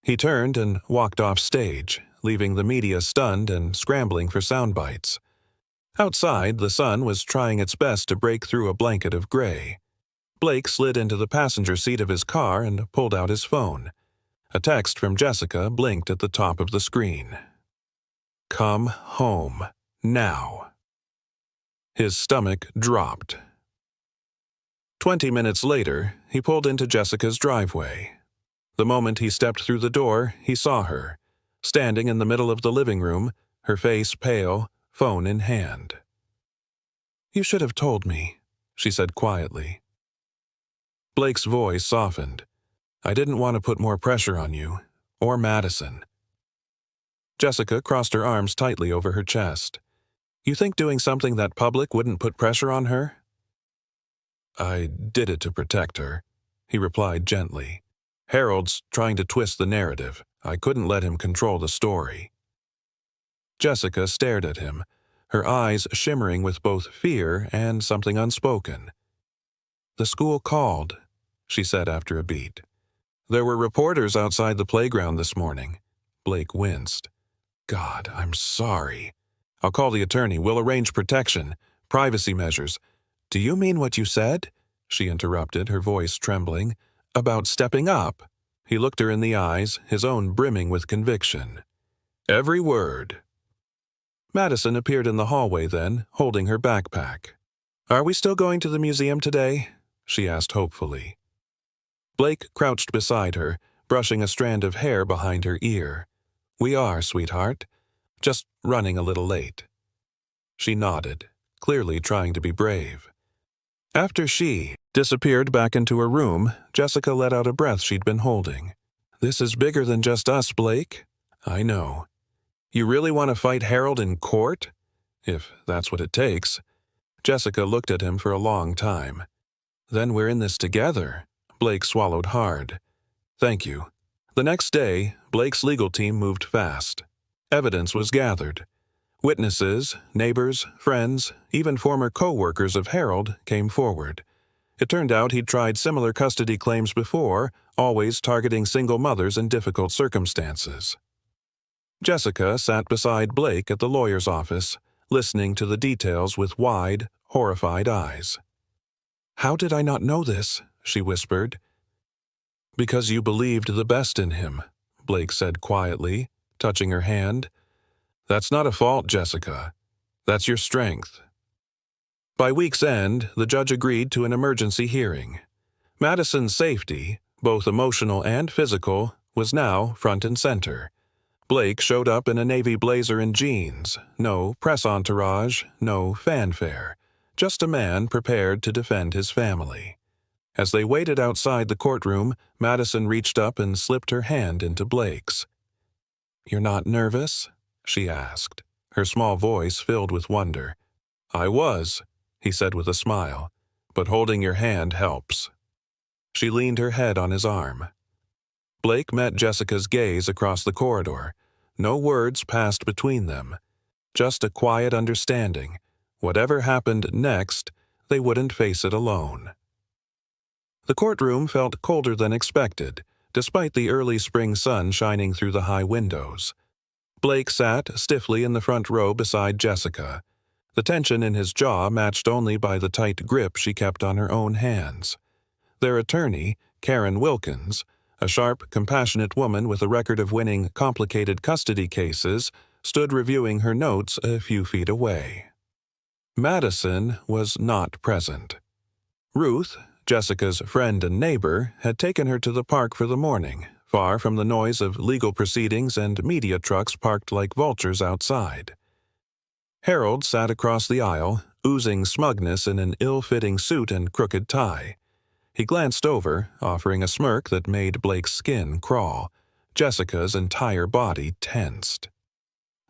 He turned and walked off stage, leaving the media stunned and scrambling for sound bites. Outside, the sun was trying its best to break through a blanket of gray. Blake slid into the passenger seat of his car and pulled out his phone. A text from Jessica blinked at the top of the screen. "Come home, now." His stomach dropped. 20 minutes later, he pulled into Jessica's driveway. The moment he stepped through the door, he saw her, standing in the middle of the living room, her face pale, phone in hand. "You should have told me," she said quietly. Blake's voice softened. "I didn't want to put more pressure on you, or Madison." Jessica crossed her arms tightly over her chest. "You think doing something that public wouldn't put pressure on her?" "I did it to protect her," he replied gently. "Harold's trying to twist the narrative. I couldn't let him control the story." Jessica stared at him, her eyes shimmering with both fear and something unspoken. "The school called," she said after a beat. "There were reporters outside the playground this morning." Blake winced. "God, I'm sorry. I'll call the attorney. We'll arrange protection, privacy measures." "Do you mean what you said?" she interrupted, her voice trembling. "About stepping up?" He looked her in the eyes, his own brimming with conviction. "Every word." Madison appeared in the hallway then, holding her backpack. "Are we still going to the museum today?" she asked hopefully. Blake crouched beside her, brushing a strand of hair behind her ear. "We are, sweetheart. Just running a little late." She nodded, clearly trying to be brave. After she disappeared back into her room, Jessica let out a breath she'd been holding. "This is bigger than just us, Blake." "I know." "You really want to fight Harold in court?" "If that's what it takes." Jessica looked at him for a long time. "Then we're in this together." Blake swallowed hard. "Thank you." The next day, Blake's legal team moved fast. Evidence was gathered. Witnesses, neighbors, friends, even former co-workers of Harold came forward. It turned out he'd tried similar custody claims before, always targeting single mothers in difficult circumstances. Jessica sat beside Blake at the lawyer's office, listening to the details with wide, horrified eyes. "How did I not know this?" she whispered. "Because you believed the best in him," Blake said quietly, touching her hand. "That's not a fault, Jessica. That's your strength." By week's end, the judge agreed to an emergency hearing. Madison's safety, both emotional and physical, was now front and center. Blake showed up in a navy blazer and jeans. No press entourage, no fanfare. Just a man prepared to defend his family. As they waited outside the courtroom, Madison reached up and slipped her hand into Blake's. "You're not nervous?" she asked, her small voice filled with wonder. "I was," he said with a smile, "but holding your hand helps." She leaned her head on his arm. Blake met Jessica's gaze across the corridor. No words passed between them. Just a quiet understanding. Whatever happened next, they wouldn't face it alone. The courtroom felt colder than expected, despite the early spring sun shining through the high windows. Blake sat stiffly in the front row beside Jessica, the tension in his jaw matched only by the tight grip she kept on her own hands. Their attorney, Karen Wilkins, a sharp, compassionate woman with a record of winning complicated custody cases, stood reviewing her notes a few feet away. Madison was not present. Ruth, Jessica's friend and neighbor, had taken her to the park for the morning, far from the noise of legal proceedings and media trucks parked like vultures outside. Harold sat across the aisle, oozing smugness in an ill-fitting suit and crooked tie. He glanced over, offering a smirk that made Blake's skin crawl. Jessica's entire body tensed.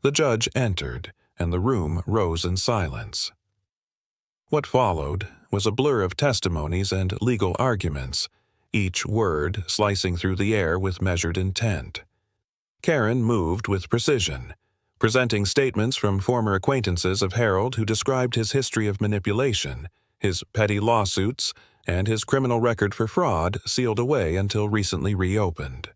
The judge entered, and the room rose in silence. What followed was a blur of testimonies and legal arguments, each word slicing through the air with measured intent. Karen moved with precision, presenting statements from former acquaintances of Harold who described his history of manipulation, his petty lawsuits, and his criminal record for fraud sealed away until recently reopened.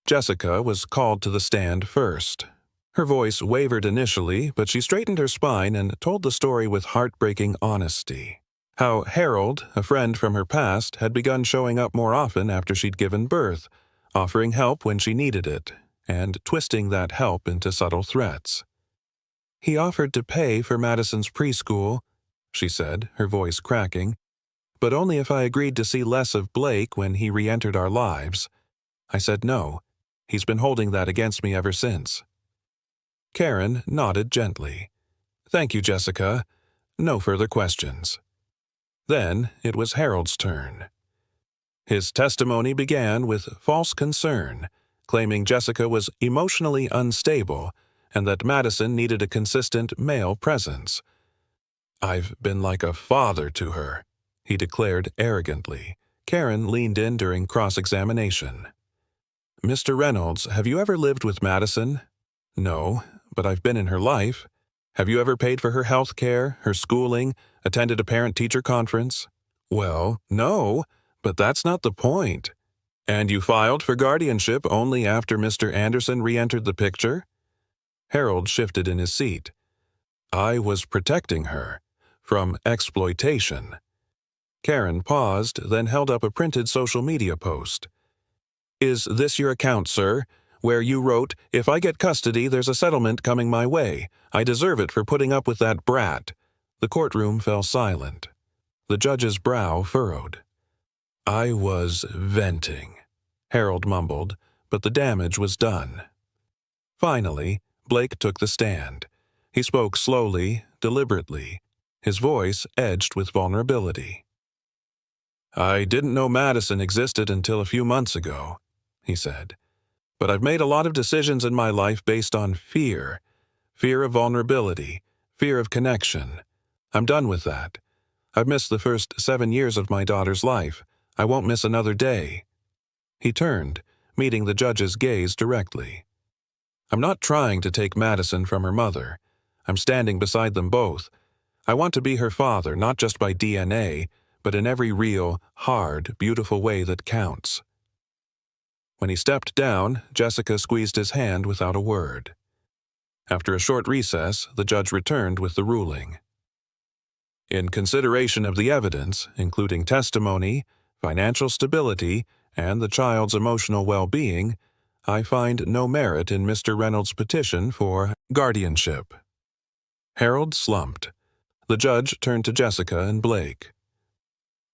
Jessica was called to the stand first. Her voice wavered initially, but she straightened her spine and told the story with heartbreaking honesty. How Harold, a friend from her past, had begun showing up more often after she'd given birth, offering help when she needed it, and twisting that help into subtle threats. "He offered to pay for Madison's preschool," she said, her voice cracking, "but only if I agreed to see less of Blake when he re-entered our lives. I said no. He's been holding that against me ever since." Karen nodded gently. "Thank you, Jessica. No further questions." Then it was Harold's turn. His testimony began with false concern, claiming Jessica was emotionally unstable and that Madison needed a consistent male presence. "I've been like a father to her," he declared arrogantly. Karen leaned in during cross-examination. "Mr. Reynolds, have you ever lived with Madison?" "No, but I've been in her life." "Have you ever paid for her health care, her schooling, attended a parent-teacher conference?" "Well, no, but that's not the point." "And you filed for guardianship only after Mr. Anderson re-entered the picture?" Harold shifted in his seat. "I was protecting her from exploitation." Karen paused, then held up a printed social media post. "Is this your account, sir? Where you wrote, 'If I get custody, there's a settlement coming my way. I deserve it for putting up with that brat.'" The courtroom fell silent. The judge's brow furrowed. "I was venting," Harold mumbled, but the damage was done. Finally, Blake took the stand. He spoke slowly, deliberately, his voice edged with vulnerability. "I didn't know Madison existed until a few months ago," he said. "But I've made a lot of decisions in my life based on fear. Fear of vulnerability, fear of connection. I'm done with that. I've missed the first 7 years of my daughter's life. I won't miss another day." He turned, meeting the judge's gaze directly. "I'm not trying to take Madison from her mother. I'm standing beside them both. I want to be her father, not just by DNA, but in every real, hard, beautiful way that counts." When he stepped down, Jessica squeezed his hand without a word. After a short recess, the judge returned with the ruling. "In consideration of the evidence, including testimony, financial stability, and the child's emotional well-being, I find no merit in Mr. Reynolds' petition for guardianship." Harold slumped. The judge turned to Jessica and Blake.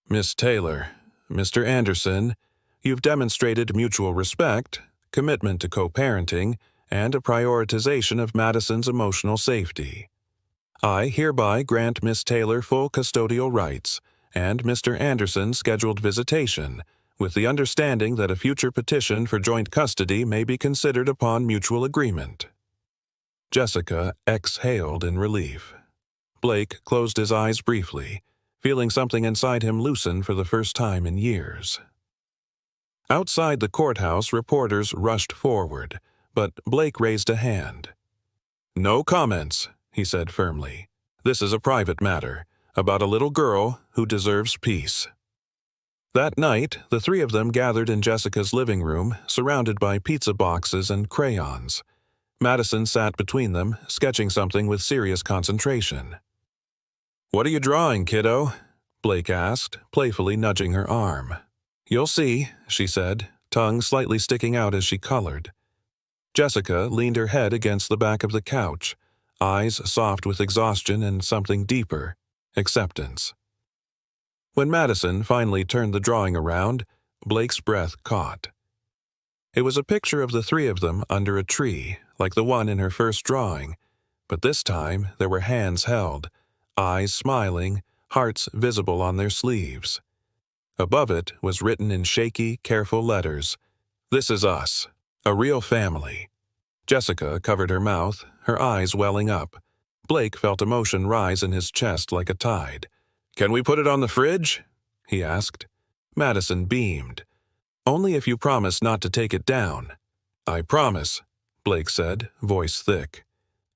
"Miss Taylor, Mr. Anderson, you've demonstrated mutual respect, commitment to co-parenting, and a prioritization of Madison's emotional safety. I hereby grant Miss Taylor full custodial rights and Mr. Anderson scheduled visitation, with the understanding that a future petition for joint custody may be considered upon mutual agreement." Jessica exhaled in relief. Blake closed his eyes briefly, feeling something inside him loosen for the first time in years. Outside the courthouse, reporters rushed forward, but Blake raised a hand. "No comments," he said firmly. "This is a private matter, about a little girl who deserves peace." That night, the three of them gathered in Jessica's living room, surrounded by pizza boxes and crayons. Madison sat between them, sketching something with serious concentration. "What are you drawing, kiddo?" Blake asked, playfully nudging her arm. "You'll see," she said, tongue slightly sticking out as she colored. Jessica leaned her head against the back of the couch, eyes soft with exhaustion and something deeper, acceptance. When Madison finally turned the drawing around, Blake's breath caught. It was a picture of the three of them under a tree, like the one in her first drawing, but this time there were hands held, eyes smiling, hearts visible on their sleeves. Above it was written in shaky, careful letters, "This is us, a real family." Jessica covered her mouth, her eyes welling up. Blake felt emotion rise in his chest like a tide. "Can we put it on the fridge?" he asked. Madison beamed. "Only if you promise not to take it down." "I promise," Blake said, voice thick.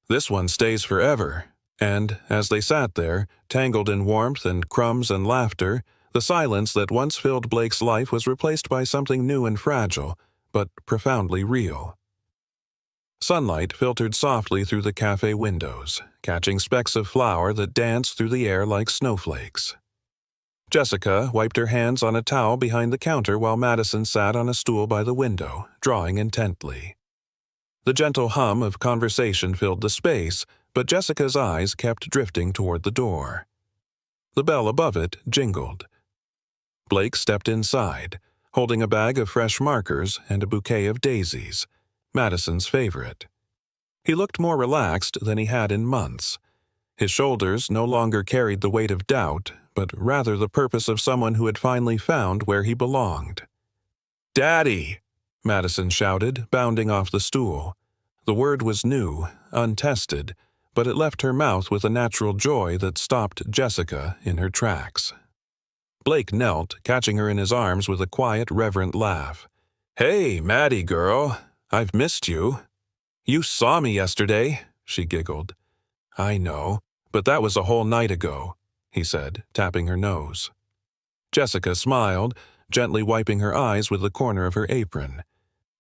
"This one stays forever." And, as they sat there, tangled in warmth and crumbs and laughter, the silence that once filled Blake's life was replaced by something new and fragile, but profoundly real. Sunlight filtered softly through the cafe windows, catching specks of flour that danced through the air like snowflakes. Jessica wiped her hands on a towel behind the counter while Madison sat on a stool by the window, drawing intently. The gentle hum of conversation filled the space, but Jessica's eyes kept drifting toward the door. The bell above it jingled. Blake stepped inside, holding a bag of fresh markers and a bouquet of daisies, Madison's favorite. He looked more relaxed than he had in months. His shoulders no longer carried the weight of doubt, but rather the purpose of someone who had finally found where he belonged. "Daddy!" Madison shouted, bounding off the stool. The word was new, untested, but it left her mouth with a natural joy that stopped Jessica in her tracks. Blake knelt, catching her in his arms with a quiet, reverent laugh. "Hey, Maddie girl, I've missed you." "You saw me yesterday," she giggled. "I know, but that was a whole night ago," he said, tapping her nose. Jessica smiled, gently wiping her eyes with the corner of her apron.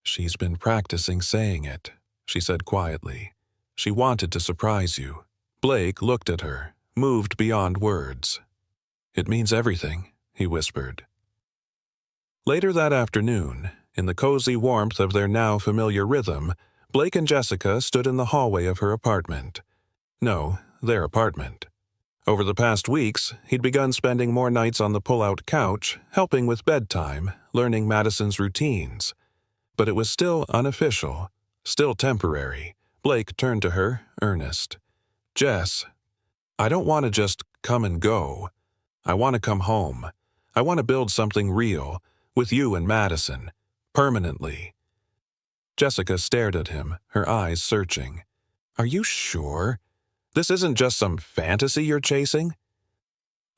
"She's been practicing saying it," she said quietly. "She wanted to surprise you." Blake looked at her, moved beyond words. "It means everything," he whispered. Later that afternoon, in the cozy warmth of their now familiar rhythm, Blake and Jessica stood in the hallway of her apartment. No, their apartment. Over the past weeks, he'd begun spending more nights on the pull-out couch, helping with bedtime, learning Madison's routines. But it was still unofficial, still temporary. Blake turned to her, earnest. "Jess, I don't want to just come and go. I want to come home. I want to build something real, with you and Madison, permanently." Jessica stared at him, her eyes searching. "Are you sure? This isn't just some fantasy you're chasing?"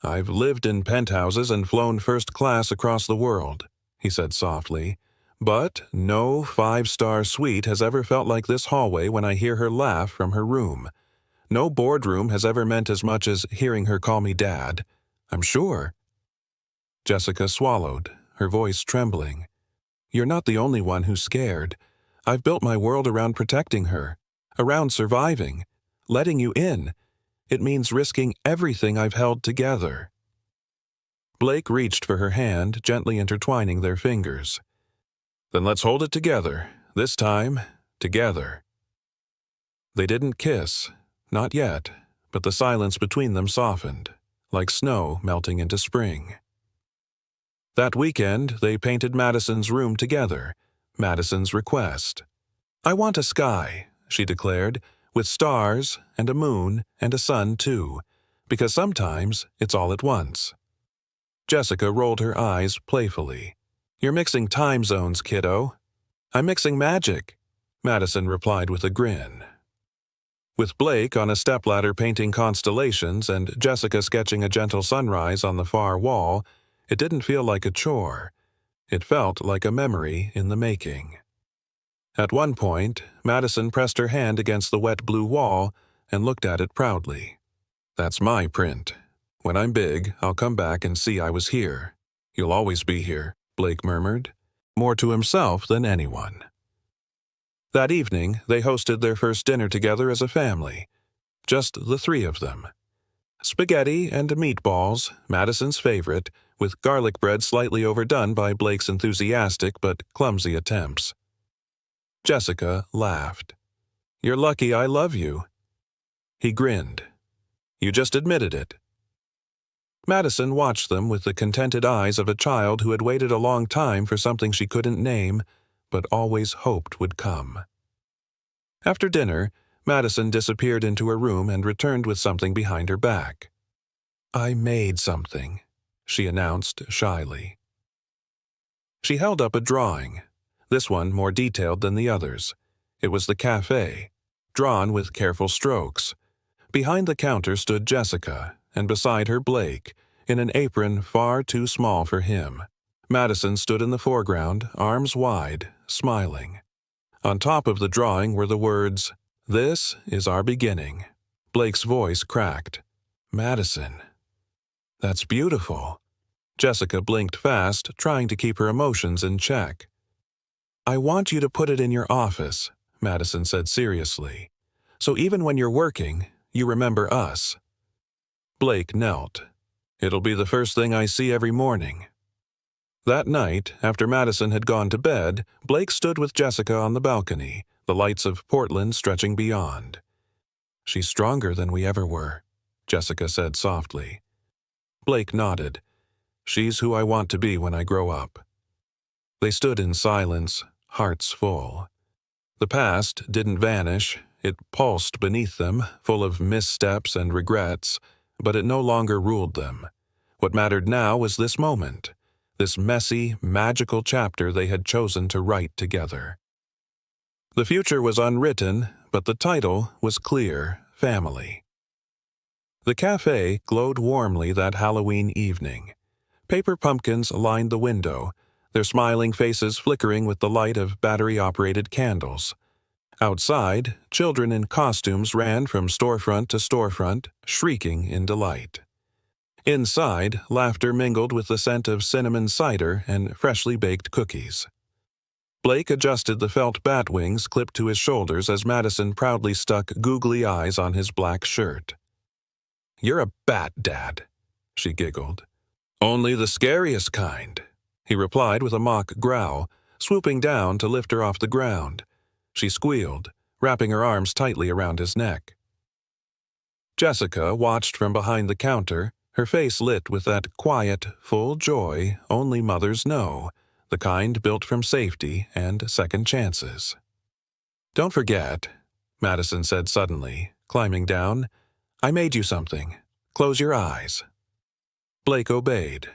"I've lived in penthouses and flown first class across the world," he said softly. "But no five-star suite has ever felt like this hallway when I hear her laugh from her room. No boardroom has ever meant as much as hearing her call me Dad. I'm sure." Jessica swallowed, her voice trembling. "You're not the only one who's scared. I've built my world around protecting her, around surviving, letting you in. It means risking everything I've held together." Blake reached for her hand, gently intertwining their fingers. "Then let's hold it together, this time, together." They didn't kiss, not yet, but the silence between them softened, like snow melting into spring. That weekend, they painted Madison's room together, Madison's request. "I want a sky," she declared, "with stars and a moon and a sun too, because sometimes it's all at once." Jessica rolled her eyes playfully. "You're mixing time zones, kiddo." "I'm mixing magic," Madison replied with a grin. With Blake on a stepladder painting constellations and Jessica sketching a gentle sunrise on the far wall, it didn't feel like a chore. It felt like a memory in the making. At one point, Madison pressed her hand against the wet blue wall and looked at it proudly. "That's my print. When I'm big, I'll come back and see I was here." "You'll always be here," Blake murmured, more to himself than anyone. That evening, they hosted their first dinner together as a family. Just the three of them. Spaghetti and meatballs, Madison's favorite, with garlic bread slightly overdone by Blake's enthusiastic but clumsy attempts. Jessica laughed. "You're lucky I love you." He grinned. "You just admitted it." Madison watched them with the contented eyes of a child who had waited a long time for something she couldn't name, but always hoped would come. After dinner, Madison disappeared into her room and returned with something behind her back. "I made something," she announced shyly. She held up a drawing, this one more detailed than the others. It was the café, drawn with careful strokes. Behind the counter stood Jessica, and beside her Blake, in an apron far too small for him. Madison stood in the foreground, arms wide, smiling. On top of the drawing were the words, "This is our beginning." Blake's voice cracked. "Madison, that's beautiful." Jessica blinked fast, trying to keep her emotions in check. "I want you to put it in your office," Madison said seriously. "So even when you're working, you remember us." Blake knelt. "It'll be the first thing I see every morning." That night, after Madison had gone to bed, Blake stood with Jessica on the balcony, the lights of Portland stretching beyond. "She's stronger than we ever were," Jessica said softly. Blake nodded. "She's who I want to be when I grow up." They stood in silence, hearts full. The past didn't vanish. It pulsed beneath them, full of missteps and regrets, but it no longer ruled them. What mattered now was this moment, this messy, magical chapter they had chosen to write together. The future was unwritten, but the title was clear: family. The café glowed warmly that Halloween evening. Paper pumpkins lined the window, their smiling faces flickering with the light of battery-operated candles. Outside, children in costumes ran from storefront to storefront, shrieking in delight. Inside, laughter mingled with the scent of cinnamon cider and freshly baked cookies. Blake adjusted the felt bat wings clipped to his shoulders as Madison proudly stuck googly eyes on his black shirt. "You're a bat, Dad," she giggled. "Only the scariest kind," he replied with a mock growl, swooping down to lift her off the ground. She squealed, wrapping her arms tightly around his neck. Jessica watched from behind the counter, her face lit with that quiet, full joy only mothers know, the kind built from safety and second chances. "Don't forget," Madison said suddenly, climbing down, "I made you something. Close your eyes." Blake obeyed.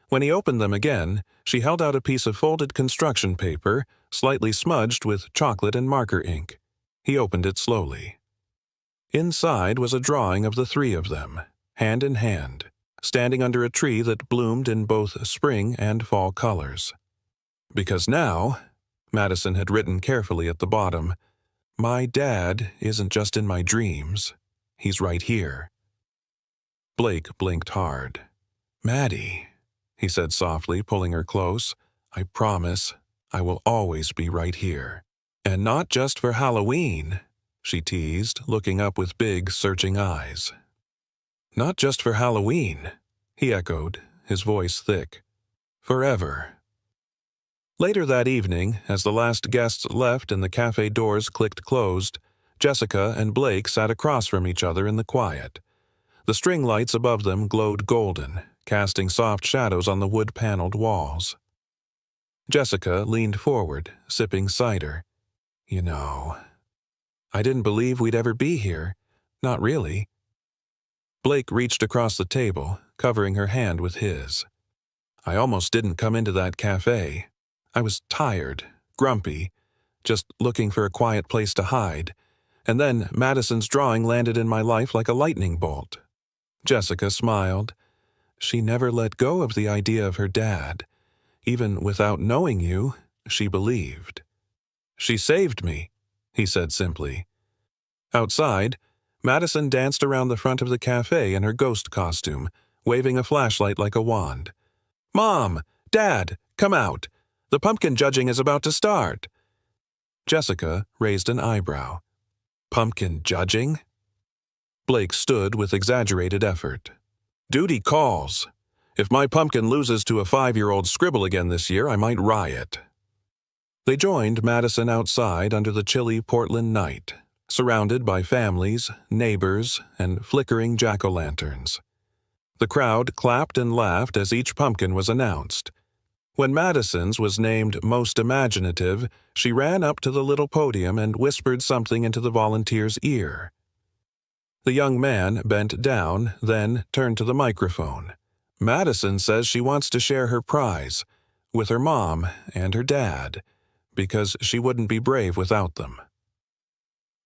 When he opened them again, she held out a piece of folded construction paper, slightly smudged with chocolate and marker ink. He opened it slowly. Inside was a drawing of the three of them, hand in hand, standing under a tree that bloomed in both spring and fall colors. "Because now," Madison had written carefully at the bottom, "my dad isn't just in my dreams. He's right here." Blake blinked hard. "Maddie," he said softly, pulling her close, "I promise I will always be right here. And not just for Halloween," she teased, looking up with big, searching eyes. "Not just for Halloween," he echoed, his voice thick. "Forever." Later that evening, as the last guests left and the cafe doors clicked closed, Jessica and Blake sat across from each other in the quiet. The string lights above them glowed golden, casting soft shadows on the wood-paneled walls. Jessica leaned forward, sipping cider. You know, I didn't believe we'd ever be here. Not really. Blake reached across the table, covering her hand with his. I almost didn't come into that cafe. I was tired, grumpy, just looking for a quiet place to hide. And then Madison's drawing landed in my life like a lightning bolt. Jessica smiled. She never let go of the idea of her dad. Even without knowing you, she believed. She saved me, he said simply. Outside, Madison danced around the front of the cafe in her ghost costume, waving a flashlight like a wand. Mom! Dad! Come out! The pumpkin judging is about to start! Jessica raised an eyebrow. Pumpkin judging? Blake stood with exaggerated effort. Duty calls. If my pumpkin loses to a 5-year-old scribble again this year, I might riot. They joined Madison outside under the chilly Portland night, surrounded by families, neighbors, and flickering jack-o'-lanterns. The crowd clapped and laughed as each pumpkin was announced. When Madison's was named Most Imaginative, she ran up to the little podium and whispered something into the volunteer's ear. The young man bent down, then turned to the microphone. Madison says she wants to share her prize with her mom and her dad, because she wouldn't be brave without them.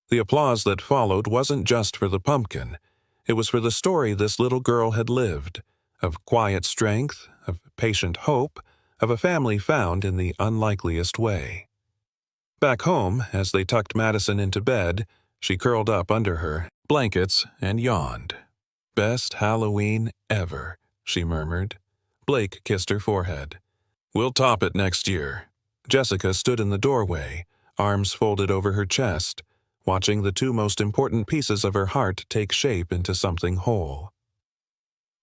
The applause that followed wasn't just for the pumpkin. It was for the story this little girl had lived, of quiet strength, of patient hope, of a family found in the unlikeliest way. Back home, as they tucked Madison into bed, she curled up under her blankets and yawned. Best Halloween ever, she murmured. Blake kissed her forehead. We'll top it next year. Jessica stood in the doorway, arms folded over her chest, watching the two most important pieces of her heart take shape into something whole.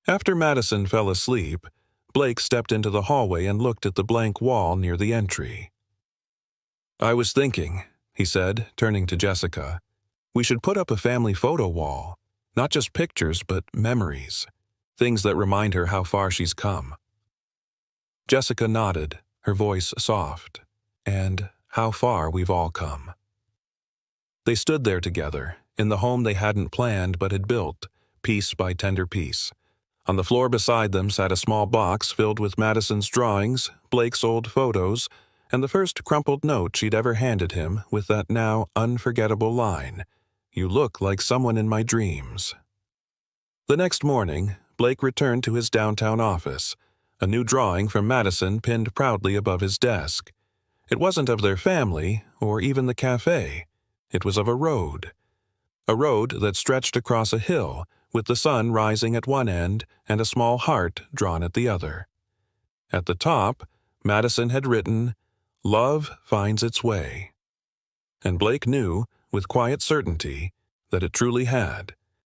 After Madison fell asleep, Blake stepped into the hallway and looked at the blank wall near the entry. I was thinking, he said, turning to Jessica, we should put up a family photo wall, not just pictures but memories, things that remind her how far she's come. Jessica nodded, her voice soft, and how far we've all come. They stood there together, in the home they hadn't planned but had built, piece by tender piece. On the floor beside them sat a small box filled with Madison's drawings, Blake's old photos, and the first crumpled note she'd ever handed him with that now unforgettable line, "You look like someone in my dreams." The next morning, Blake returned to his downtown office, a new drawing from Madison pinned proudly above his desk. It wasn't of their family, or even the cafe. It was of a road that stretched across a hill, with the sun rising at one end and a small heart drawn at the other. At the top, Madison had written, "Love finds its way." And Blake knew, with quiet certainty, that it truly had.